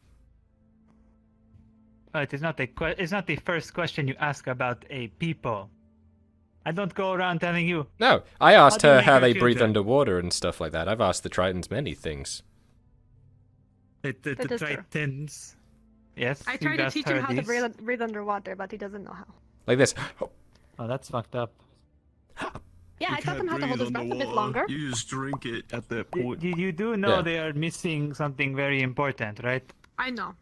It's not it's not the first question you ask about a people. I don't go around telling you. No, I asked do you her make how her they feel breathe then? underwater and stuff like that. I've asked the Tritons many things. The That is true. Tritons. Yes. I you've tried to asked teach her him how to these. breathe underwater, but he doesn't know how. Like this. Oh, that's fucked up. Yeah, I taught him how to hold his breath a bit longer. You just drink it at that point. You do know Yeah. they are missing something very important, right? I know.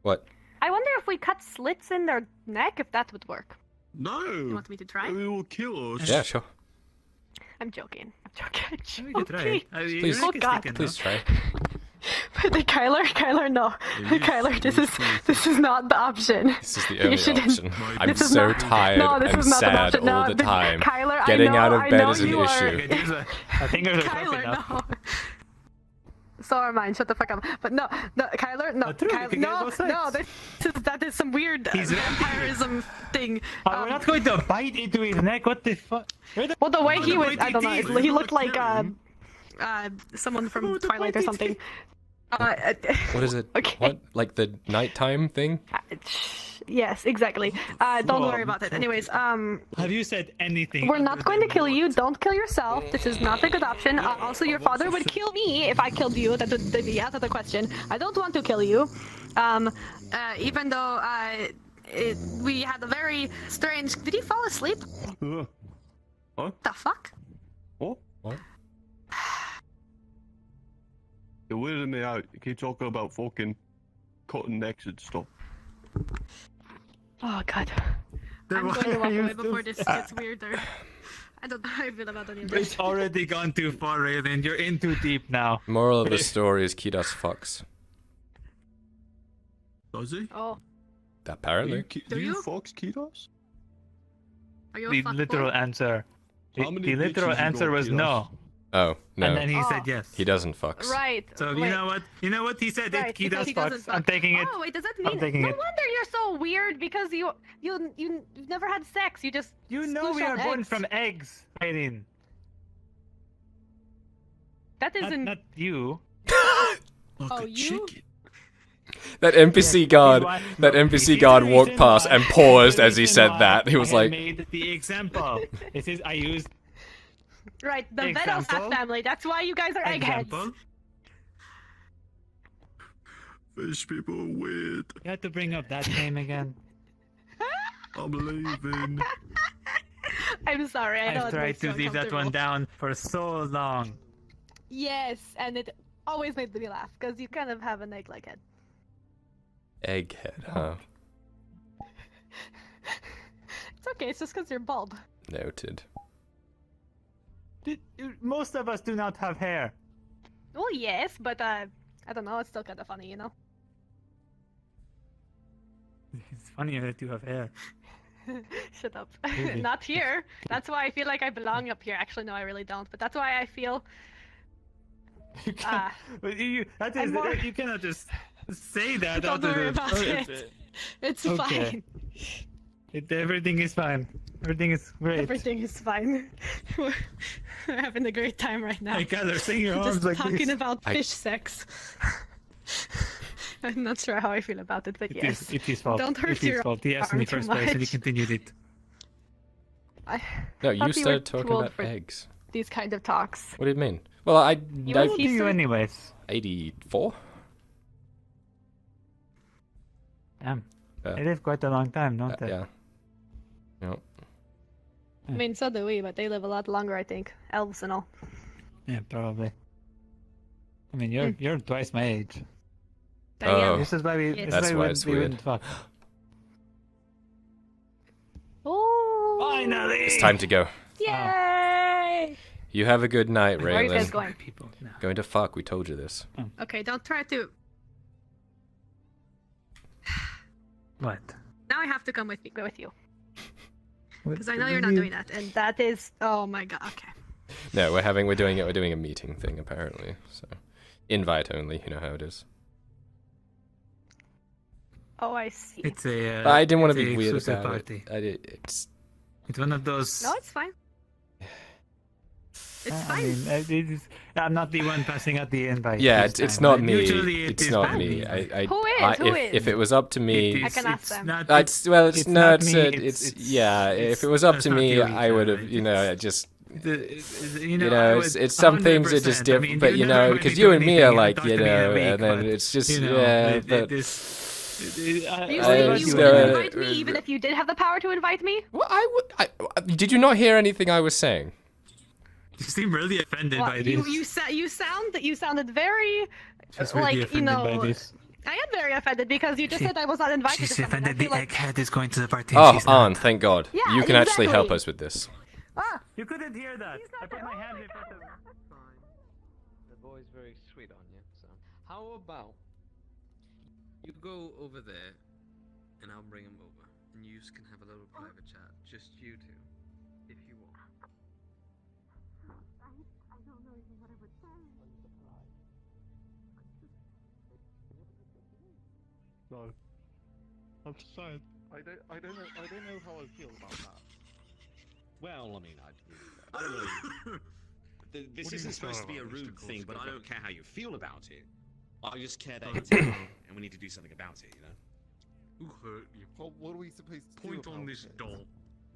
What? I wonder if we cut slits in their neck, if that would work. No. You want me to try? It will kill us. Yeah, sure. I'm joking. I'm joking. We could try it. Please. your neck is God. sticking, Please though. try. But the Kyler, no. Kyler, this is not the option. This is the You only shouldn't- option. I'm This is so not- tired no, this and is not an sad option. all No, the this- time. Kyler, Getting out of I bed know is an you are- issue. I think are Kyler, enough. no. So are mine. Shut the fuck up. But no, Kyler, no, True, you Kyler, can get no, both sides. no. That is some weird He's vampirism thing. We're not going to bite into his neck. What the fuck? Well, the way he was, I don't know. teeth. He looked like Kill someone from Twilight or something. What is it? Okay. What? Like the nighttime thing? Yes, exactly. Don't worry about it. Anyways, Have you said anything? we're other not going to than kill what? you. Don't kill yourself. This is not a good option. Also, your father would kill me if I killed you. That would be out of the question. I don't want to kill you. Even though we had a very strange. Did he fall asleep? What? The fuck? What? What? You're weirding me out. You keep talking about fucking cutting necks and stuff. Oh god. I'm going to walk away before this gets weirder. I don't know how I feel about any of this. It's already gone too far, Raylan. You're in too deep now. Moral of the story is Kidos fucks. Does he? Oh, Apparently. Do you you? fox Kidos? Are you a The fuckboy? literal answer. How many The literal bitches you answer got, was Kidos? no. Oh, no. And then he Oh. said yes. He doesn't fucks. right. So wait. you know what he said? Right, If he because does he doesn't fucks, I'm fuck. taking it. Oh wait, does that I'm mean? taking No it. wonder you're so weird because you've never had sex. You just You know sploosh we on are born eggs. from eggs, Raylan. That isn't. Not you. Like Oh, a you? chicken. That NPC guard, why- that This NPC is guard the walked reason past why- and paused this is the as he reason said why that. He was I like, made the example. This is I used Right, the Example? Vedos family. That's why you guys are eggheads. example. Fish people are weird. You had to bring up that name again. I'm leaving. I'm sorry. I know I've it tried makes to you leave that one uncomfortable. down for so long. Yes, and it always made me laugh because you kind of have an egg-like head. egghead, huh? It's okay. It's just because you're bald. Noted. Most of us do not have hair. Well, yes, but I don't know. It's still kind of funny, you know. It's funnier that you have hair. Shut up. Really? Not here. That's why I feel like I belong up here. Actually, no, I really don't. But that's why I feel. You can't, but that is, I'm more- you cannot just say that. Don't out of worry the- about it. It's Okay. fine. Everything is fine. Everything is great. Everything is fine. We're having a great time right now. Hey, Kyler, sing your Just arms like talking this. about I- fish sex. I'm not sure how I feel about it, but It yes. is his fault. Don't hurt It's his your fault. He asked in the arm too first place and he much. continued it. I No, thought you you were started too talking old about for- eggs. these kind of talks. What do you mean? Well, I You What were do you Easter- anyways? 84. Damn. Yeah. They live quite a long time, don't they? Yeah. Yep. I mean, so do we, but they live a lot longer, I think. Elves and all. Yeah, probably. I mean, Hmm. you're twice my age. But yeah. Oh. This is why we. Yes. This is That's why why we it's wouldn't, we weird. wouldn't fuck. Oh! Finally! It's time to go. Yay! You have a good night, Where are you guys Raylan. going? People. No. Going to fuck, we told you this. Okay, don't try to. What? Now I have to come with you. What Because I know do you're not you- doing that. And that is. Oh my god. Okay. No, we're doing a meeting thing apparently. So, invite only. You know how it is. Oh, I see. It's a. But I didn't want to it's be a weird exclusive about party. it. It's It's one of those. No, it's fine. It's I fine. mean, it is, I'm not the one passing out the invite. yeah, this it's time, not right? me. Usually it It's is not by me. Who is? If it was up to me, I can ask it's them. Not, it's well, it's it's no, not it's, me, it's yeah. it's- If it was up it's to not me, you I would have, either, you know, just you know, I would it's some things are just 100%. I different, mean, but you never know, really because do you and me are anything, like, talk you to me in a know, week, and then but, it's just you know, yeah, it- but this, You said you wouldn't invite me, even if you did have the power to invite me? Well, did you not hear anything I was saying? You seem really offended by this. You sounded very, She's really offended by this. I am very offended because you just said I was not invited. She's to something. offended the egghead is going to the party. Oh, she's not. Anne, thank God. Yeah, you can actually help exactly. us with this. Ah, You couldn't hear that. I put my hand in front of. The boy's very sweet on you, so. How about you go over there and I'll bring him over and you can have a little private chat, just you two, if you want. I don't know even what I would say. No. I'm sad. I don't know how I feel about that. Well, I mean, I don't know. This isn't supposed to be a rude thing, but I don't care how you feel about it. I just care that it's wrong, and we need to do something about it, you know? Who hurt you? Well, what are we supposed to do Point on about this it? doll.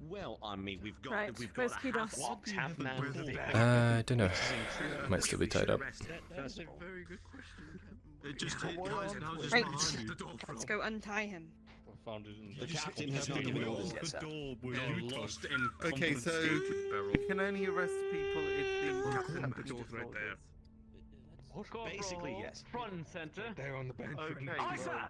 Well, I mean, we've got Right, a where's half Kidos? locked, half man thing. I don't know. Might still be tied up. That's a very good question. It just Right. behind the door. Let's go untie him. I found it in The captain has not given orders yet, sir. Lost in Okay, so barrel. you can only arrest people if the captain The has door's right there. Basically, yes. front and center. There on the bench. Okay. Aye, sir.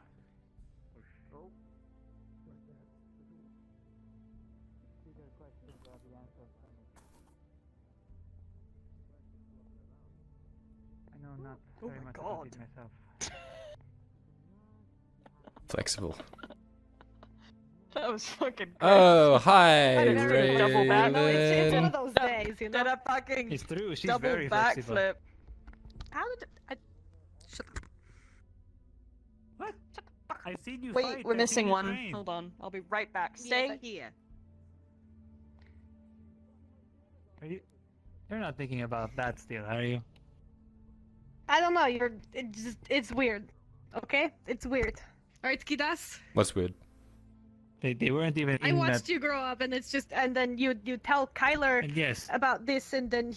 I know not Oh very my much God. about it myself. Flexible. That was fucking great. Oh, hi, I didn't really double back. No, it's one of Raven. those days, you know. Did a fucking It's true. She's double very flexible. backflip. How did I? Shut up. What? I seen you Wait, fight. we're I missing seen you one. train. Hold on, I'll be right back. Stay here. You're not thinking about that still, are you? I don't know. It's weird. Okay, it's weird. All right, Kidas. What's weird? They weren't even I in watched that. you grow up, and it's just, and then you tell Kyler And yes. about this, and then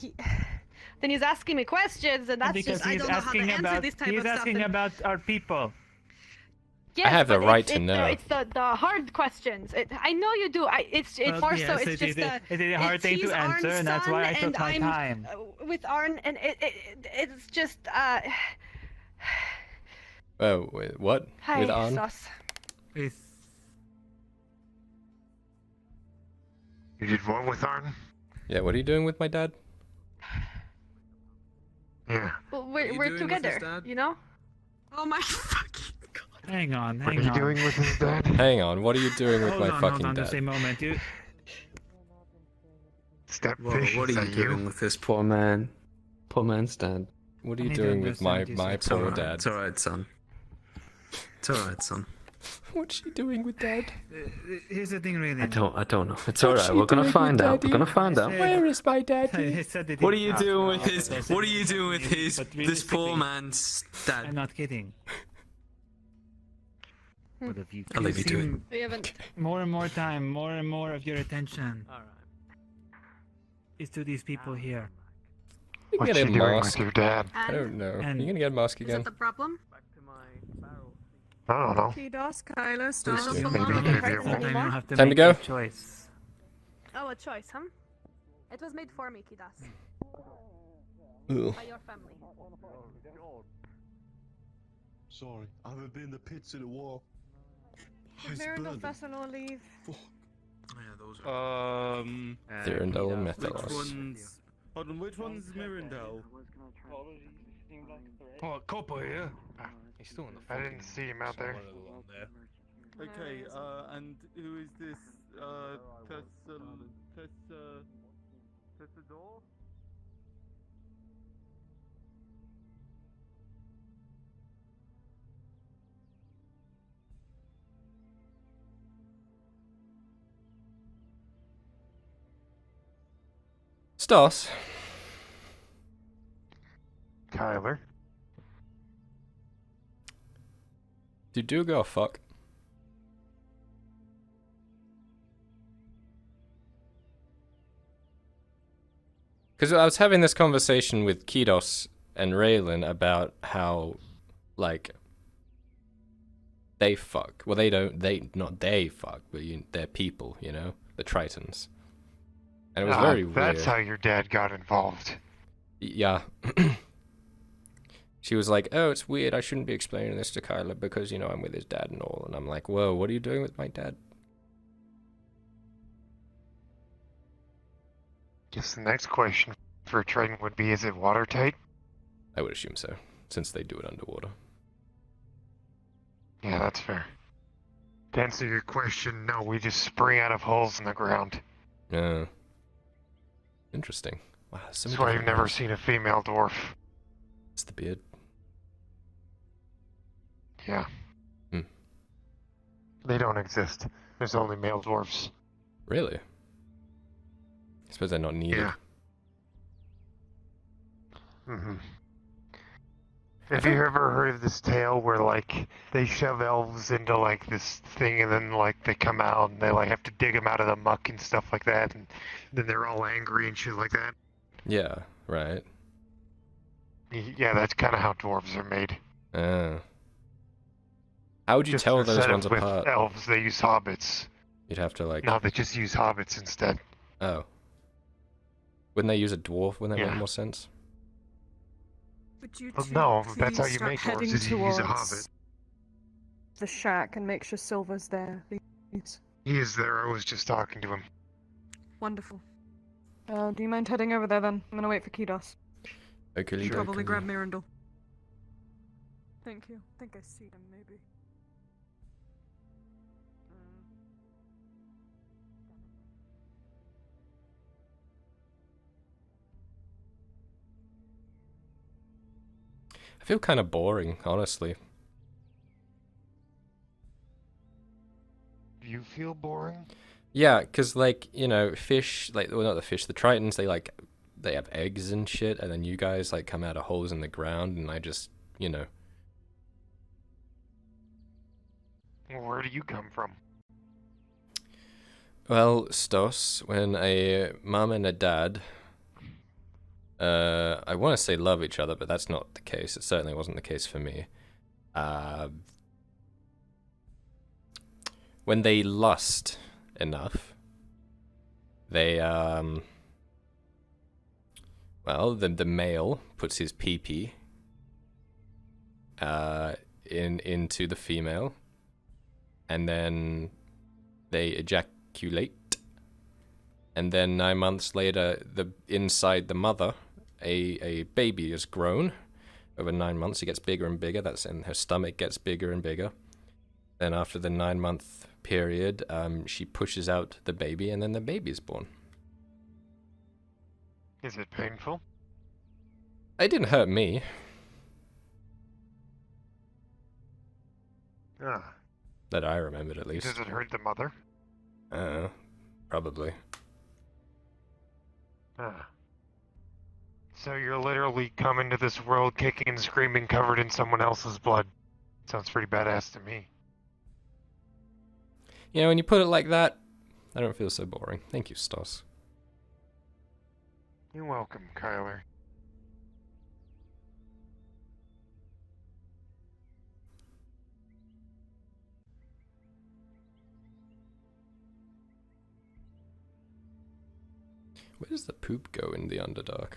then he's asking me questions, and that's Because just I he's don't know how to asking answer about this type he's of stuff. asking and- about our people. Yes, have the but right it's, to know. It's the hard questions. I know you do. It's Well, more yes, so. It's just it is a hard thing he's to answer, Arn's and that's why I son, took my and time. with Arn, and it's just Oh, wait, what? Hi, With Anne? Sus. Is You did what with Arn? Yeah, what are you doing with my dad? Yeah. Well, What are you we're doing with his together, dad? you know. Oh my fucking god. Hang on, What are hang you on. doing with his dad? Hang on, what are you doing with Hold my on, fucking hold on, dad? just a moment. You Stepfish, What are is you that doing you? with this poor man? Poor man's dad. What are you I need doing to with my understand you, sir. poor dad? It's alright, son. It's alright, son. What's she doing with dad? here's the thing, really. I don't know. It's What's alright. she We're gonna doing find with out. We're Daddy? gonna find out. Where is my I daddy? said that What are he- you Ah, doing no, with his? I said What are he you doing with didn't, his? but This poor realistically- man's I'm dad. not kidding. But if you I'll leave you to it. seem We haven't. more and more time, more and more of your attention Alright. is to these people here. You can What's get she a doing with mask. your dad? I don't know. And- You gonna get a mask Is again? that the problem? I don't know. Kidas, Kyler, stop. Please do. Belong Maybe in maybe the it party won't. Sometimes you anymore. have to Time to make go. a choice. Oh, a choice, huh? It was made for me, Kidas, Ugh. by your family. Sorry, I haven't been in the pits in a while. Did Miranda Fessenor leave? Yeah, those are. Thyrindel and Which Methalos. one's? Hold on, which one's Mirandel? Oh, Copper here. He's still in the. I didn't see him out there. Okay, and who is this? Tessador? Stas, Kyler. did you go fuck? Because I was having this conversation with Kidos and Raylan about how, like, they fuck. Well, they don't. Not they fuck, but they're people. You know, the Tritons. And it was very That's weird. how your dad got involved. Yeah. She was like, "Oh, it's weird. I shouldn't be explaining this to Kyler because I'm with his dad and all." And I'm like, "Whoa, what are you doing with my dad?" Guess the next question for Triton would be, is it watertight? I would assume so, since they do it underwater. Yeah, that's fair. To answer your question, no, we just spring out of holes in the ground. Interesting. Wow, so That's many why you've different never ones. seen a female dwarf. It's the beard. Yeah. They don't exist. There's only male dwarfs. Really? I suppose they're not needed. Yeah. Have you ever heard of this tale where, like, they shove elves into, like, this thing and then, like, they come out and they, like, have to dig them out of the muck and stuff like that, and then they're all angry and shit like that? Yeah, right. Yeah, that's kind of how dwarves are made. How would you Just tell those instead ones of with apart? elves, they use hobbits. You'd have to, like... No, they just use hobbits instead. Oh. Wouldn't they use a dwarf? Wouldn't that Yeah. make more sense? Would you Well, two no, that's please how you start make dwarves, heading is you use a towards hobbit. The shack and make sure Silver's there, please. He is there, I was just talking to him. Wonderful. Do you mind heading over there then? I'm gonna wait for Kidos. Okay, Probably grab Mirandel. Thank you. I think I see him, maybe. I feel kind of boring, honestly. You feel boring? Yeah, because, like, fish, like, well, not the fish, the Tritons, they have eggs and shit, and then you guys, like, come out of holes in the ground, and I just, Where do you come from? Well, Stos, when a mum and a dad, I want to say love each other, but that's not the case. It certainly wasn't the case for me. When they lust enough, they, well, the male puts his pee-pee into the female, and then they ejaculate, and then 9 months later, inside the mother, a baby is grown. Over 9 months, it gets bigger and bigger. And her stomach gets bigger and bigger. Then after the 9-month period, she pushes out the baby, and then the baby is born. Is it painful? It didn't hurt me. Ah. That I remembered, at least. Does it hurt the mother? Probably. Ah. So you're literally coming to this world kicking and screaming covered in someone else's blood. Sounds pretty badass to me. When you put it like that, I don't feel so boring. Thank you, Stos. You're welcome, Kyler. Where does the poop go in the Underdark?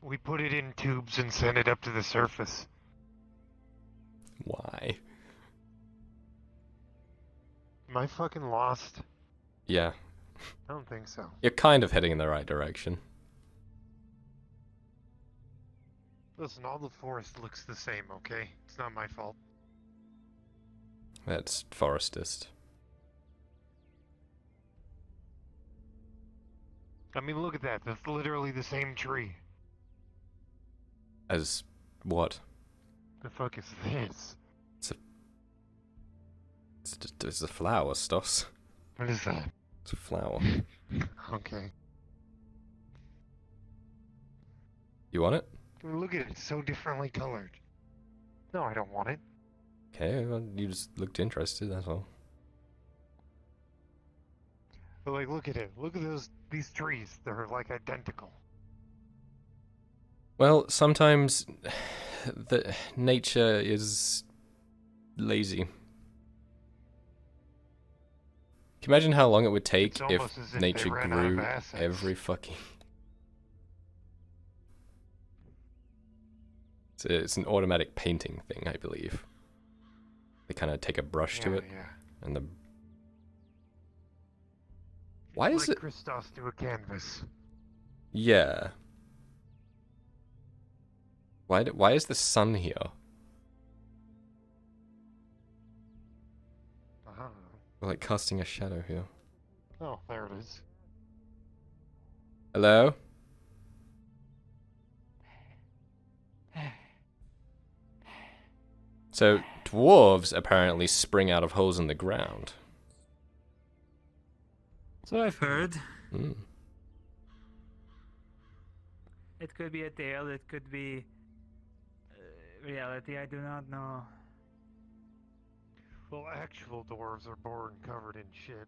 We put it in tubes and send it up to the surface. Why? Am I fucking lost? Yeah. I don't think so. You're kind of heading in the right direction. Listen, all the forest looks the same, okay? It's not my fault. That's forestist. I mean, look at that. That's literally the same tree. As what? The fuck is this? It's a flower, Stos. What is that? It's a flower. Okay. You want it? Look at it. It's so differently colored. No, I don't want it. Okay, well, you just looked interested, that's all. But like, look at it. Look at these trees. They're like identical. Well, sometimes the nature is lazy. Can you imagine how long it would take It's if almost as if they nature ran out of grew assets. every fucking... It's an automatic painting thing, I believe. They kind of take a brush to it, and the... Why is like it... Christos to a canvas. Yeah. Why is the sun here? We're like casting a shadow here. Oh, there it is. Hello? So, dwarves apparently spring out of holes in the ground. So I've heard. Mm. It could be a tale, it could be reality, I do not know. Well, actual dwarves are born covered in shit,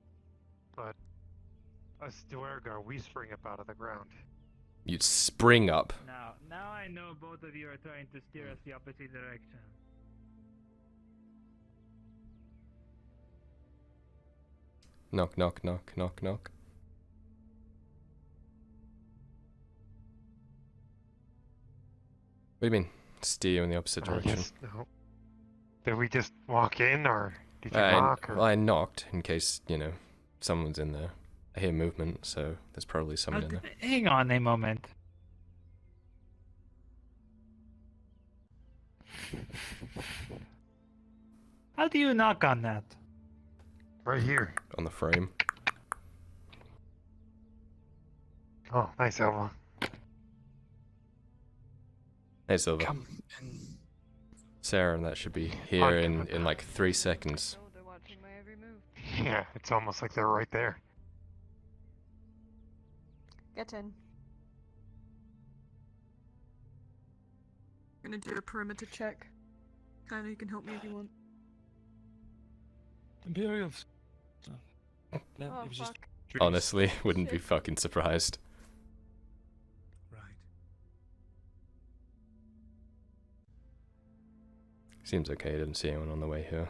but us Duergar, we spring up out of the ground. You'd spring up. Now I know both of you are trying to steer us the opposite direction. Knock, knock, knock, knock, knock. What do you mean? Steer you in the opposite direction? No. Did we just walk in, or did you knock? Or? Well, I knocked in case, you know, someone's in there. I hear movement, so there's probably someone in there. Hang on a moment. How do you knock on that? Right here. On the frame. Oh, nice, Elva. Hey, Silver. Sarah, and that should be here in like 3 seconds. Yeah, it's almost like they're right there. Get in. I'm gonna do a perimeter check. Kinda, you can help me if you want. Imperials. Oh, fuck. Honestly, wouldn't be fucking surprised. Right. Seems okay, I didn't see anyone on the way here.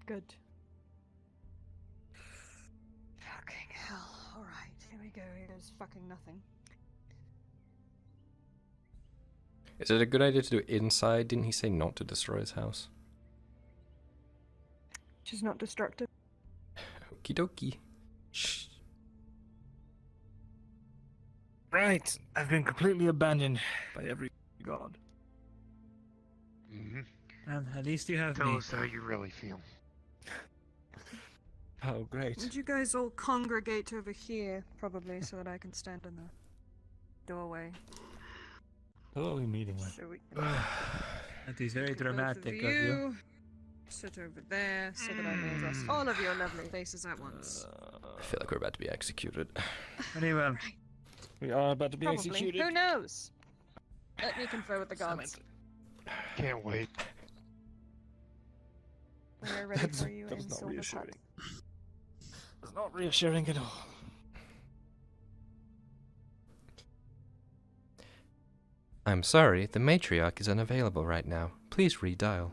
Good. Fucking hell. Alright, here we go. Here's fucking nothing. Is it a good idea to do it inside? Didn't he say not to destroy his house? She's not destructive. Okie dokie. Shh. Right. I've been completely abandoned by every god. Mm-hmm. And at least you have Tell me. us how you really feel. Oh, great. Would you guys all congregate over here, probably, so that I can stand in the doorway? Who are we meeting with? So we That is very both dramatic of of you. Sit over there so that I may address all of your lovely faces at once. I feel like we're about to be executed. Very well. We are about to be Probably. executed. Who knows? Let me confer with the gods. Can't wait. We're ready for you That in was not Silver reassuring. Cup. It's not reassuring at all. I'm sorry, the matriarch is unavailable right now. Please redial.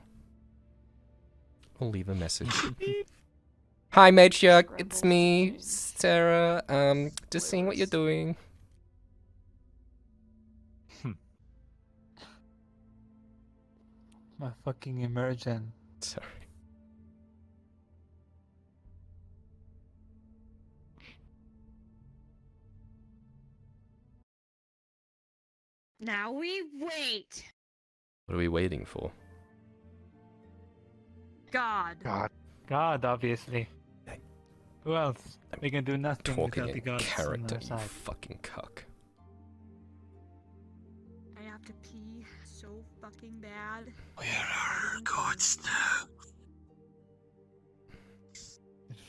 Or leave a message. Hi matriarch, it's me, Sarah. Just seeing what you're doing. My fucking immersion. Sorry. Now we wait. What are we waiting for? God. God, obviously. Who else? We can do nothing Talking without the in gods on character, our you side. fucking cuck. I have to pee so fucking bad. Where are our gods now?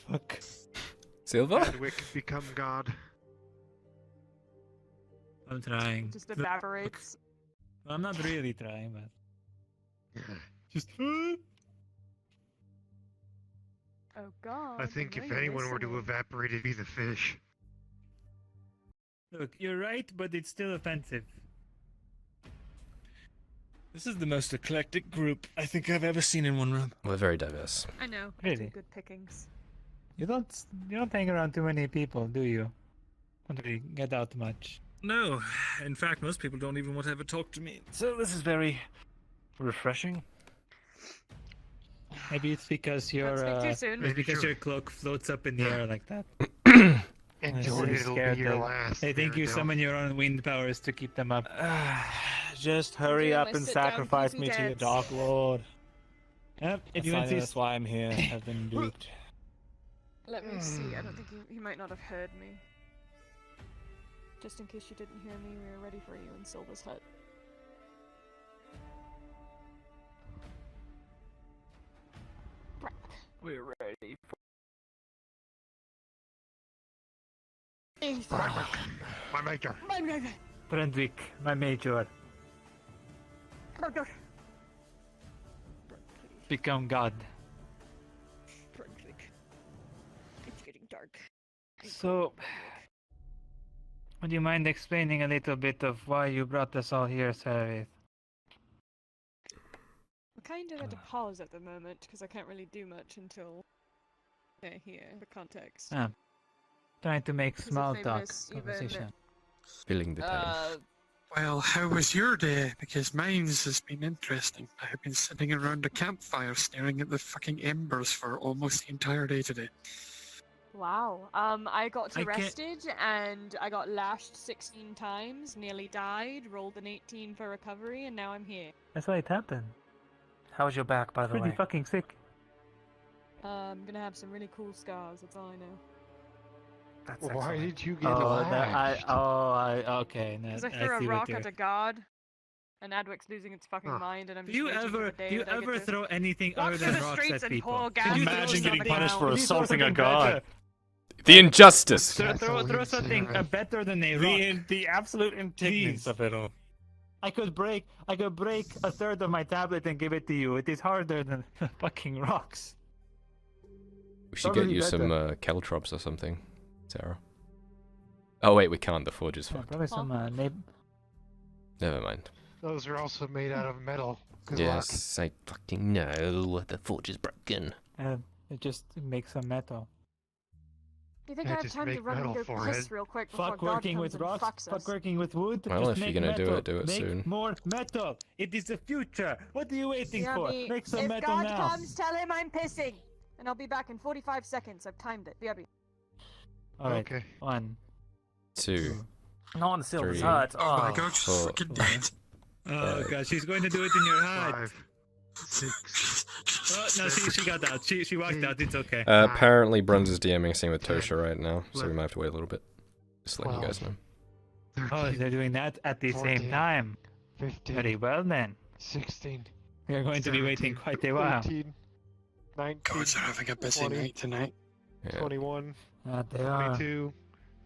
Fuck. Silver? Chadwick become God. I'm trying. Just evaporates. Well, I'm not really trying, but just. Oh god. I think know if you're anyone were to listening. evaporate, it'd be the fish. Look, you're right, but it's still offensive. This is the most eclectic group I think I've ever seen in one room. We're very diverse. I know. Really? Good pickings. You don't hang around too many people, do you? Don't really get out much. No, in fact, most people don't even want to ever talk to me. So this is very refreshing. Maybe it's because your cloak floats up in the air like that. Enjoy it, it'll be your last. They think you summon your own wind powers to keep them up. Just hurry up and sacrifice me to your Dark Lord. Yep, if you That's why I'm here. I've been duped. Let me see. I don't think he might not have heard me. Just in case you didn't hear me, we were ready for you in Silva's hut. We're ready for... My major. Brendwick, my major. Become God. It's getting dark. So, would you mind explaining a little bit of why you brought us all here, Sarith? I'm kind of at a pause at the moment because I can't really do much until they're here. For context. Trying to make small talk even conversation. Spilling the pain. Well, how was your day? Because mine's has been interesting. I have been sitting around a campfire staring at the fucking embers for almost the entire day today. Wow. I got arrested and I got lashed 16 times, nearly died, rolled an 18 for recovery, and now I'm here. That's why it happened. How's your back, by the way? Pretty fucking sick. I'm gonna have some really cool scars, that's all I know. That's Why excellent. did you get lashed? Okay. Because I threw a rock at a god, and Adwic's losing its fucking mind, and I'm just waiting for the day that I get to throw anything walk other through than the rocks streets at and people? pour gas Imagine getting on the punished for ground. assaulting a god. The injustice. Throw something better than a rock. The absolute indignance of it all. I could break a third of my tablet and give it to you. It is harder than fucking rocks. We should get you some caltrops or something, Sarah. Oh wait, we can't. The forge is fucked. Probably some Never mind. Those are also made out of metal. Good Yes, I fucking know. The forge is broken. It just makes some metal. Do you think I have time to run and go piss real quick before Fuck God working comes with and rocks. fucks us? Fuck working with wood. Well, just if make you're gonna metal. do it make soon. more metal. It is the future. What are you waiting for? BRB, Make some if metal God now. comes, tell him I'm pissing, and I'll be back in 45 seconds. I've timed it. BRB. All right. Okay. 1, 2, No one sealed his 3, heart. Oh my god, she's 4. freaking dead. Oh god, she's going to do it in your heart. 5, 6. Oh no, she got out. She walked out. It's okay. Apparently, Bruns is DMing same with Tosha right now, so we might have to wait a little bit. Just letting you guys know. 13, Oh, they're doing that at the 14, same time. 15, Very well then. 16. We are going to be waiting quite a while. 18, 19, Gods are having a busy 20, night tonight. Yeah. 21, They are. 22,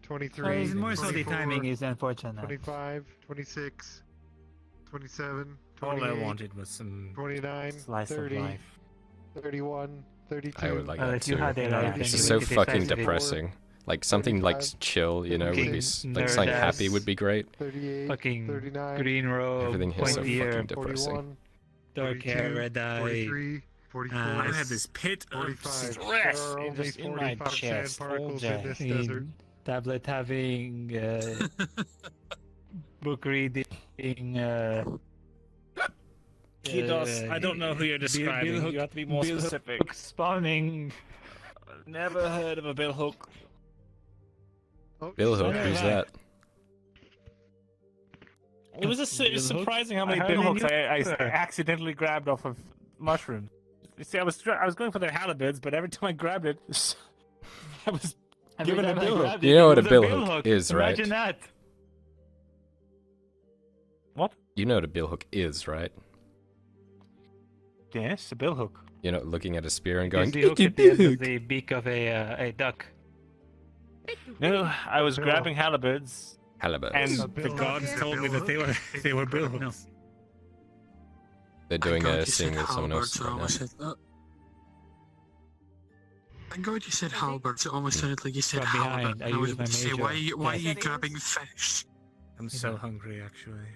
23, It's more so the 24, timing is unfortunate. 25, 26, 27, All 28, I wanted was some 29, slice 30, of life. 31, 32. I would like Well, that if you too. had a life, This then is you so would fucking decide to- depressing. Like something like 35, chill, you know, would be like something nerd happy ass. would be great. 38, Fucking 39, green robe, Everything here is so pointy fucking ear, depressing. 41, dark hair, 42, red eye. 43, 44, I have this pit of 45. stress There are only just in my 45 sand chest all particles in day. this desert. Tablet having book reading. Kidos, I don't know who you're describing. You have to be more specific. Book spawning. Never heard of a bill hook. Oh, Bill Hook, who's that? It was it was surprising how many I bill heard hooks I you- accidentally grabbed off of mushrooms. You see, I was going for their halberds, but every time I grabbed it, I was given a bill hook. You know what a bill hook is, right? Imagine that. What? You know what a bill hook is, right? Yes, a bill hook. You know, looking at a spear and It's going, the hook at the end of the beak of a duck. No, I was grabbing halberds, halibut. and A the bill gods hook? told me that they were bill hooks. They're doing Thank God a you scene said with someone else halberds, I right now. almost said that. Thank God you said halberds. It almost sounded like you said From halberd. behind, I I was use my about to say, major. why are you Yes. grabbing fish? I'm so hungry, actually.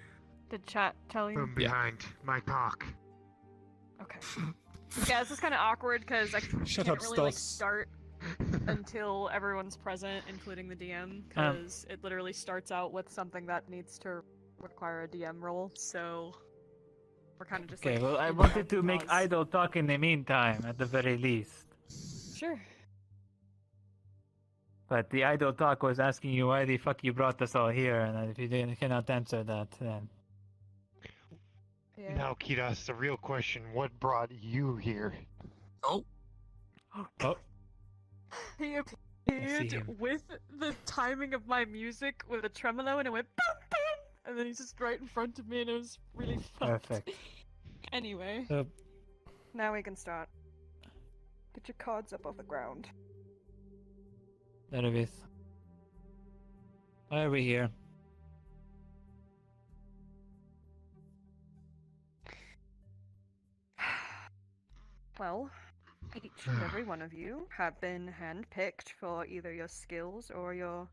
Did chat tell you? From behind my cock. Okay. Yeah, this is kind of awkward because I Shut can't up, really like Stos. start until everyone's present, including the DM, because it literally starts out with something that needs to require a DM roll. So we're kind of just Okay, like. well, I in wanted time to make pause. idle talk in the meantime, at the very least. Sure. But the idle talk was asking you why the fuck you brought us all here, and if you cannot answer that, then... Yeah. Now, Kiras, the real question, what brought you here? Oh. Oh. He see appeared him. with the timing of my music with a tremolo, and it went boom, boom, and then he's just right in front of me, and it was really fun. Perfect. Anyway, now we can start. Get your cards up off the ground. There it is. Why are we here? Well, each and every one of you have been handpicked for either your skills or your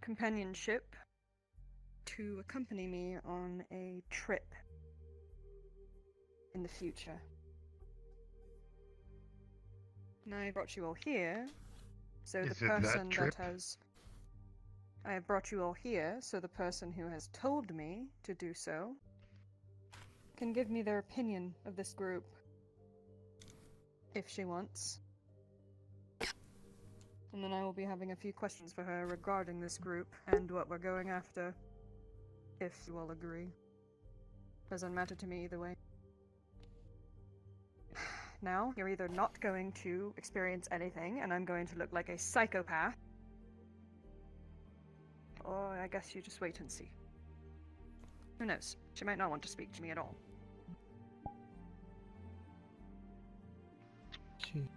companionship to accompany me on a trip in the future. And I brought you all here, so Is the it that person trip? I have brought you all here, so the person who has told me to do so can give me their opinion of this group, if she wants. And then I will be having a few questions for her regarding this group and what we're going after, if you all agree. Doesn't matter to me either way. Now, you're either not going to experience anything, and I'm going to look like a psychopath, or I guess you just wait and see. Who knows? She might not want to speak to me at all. Gee.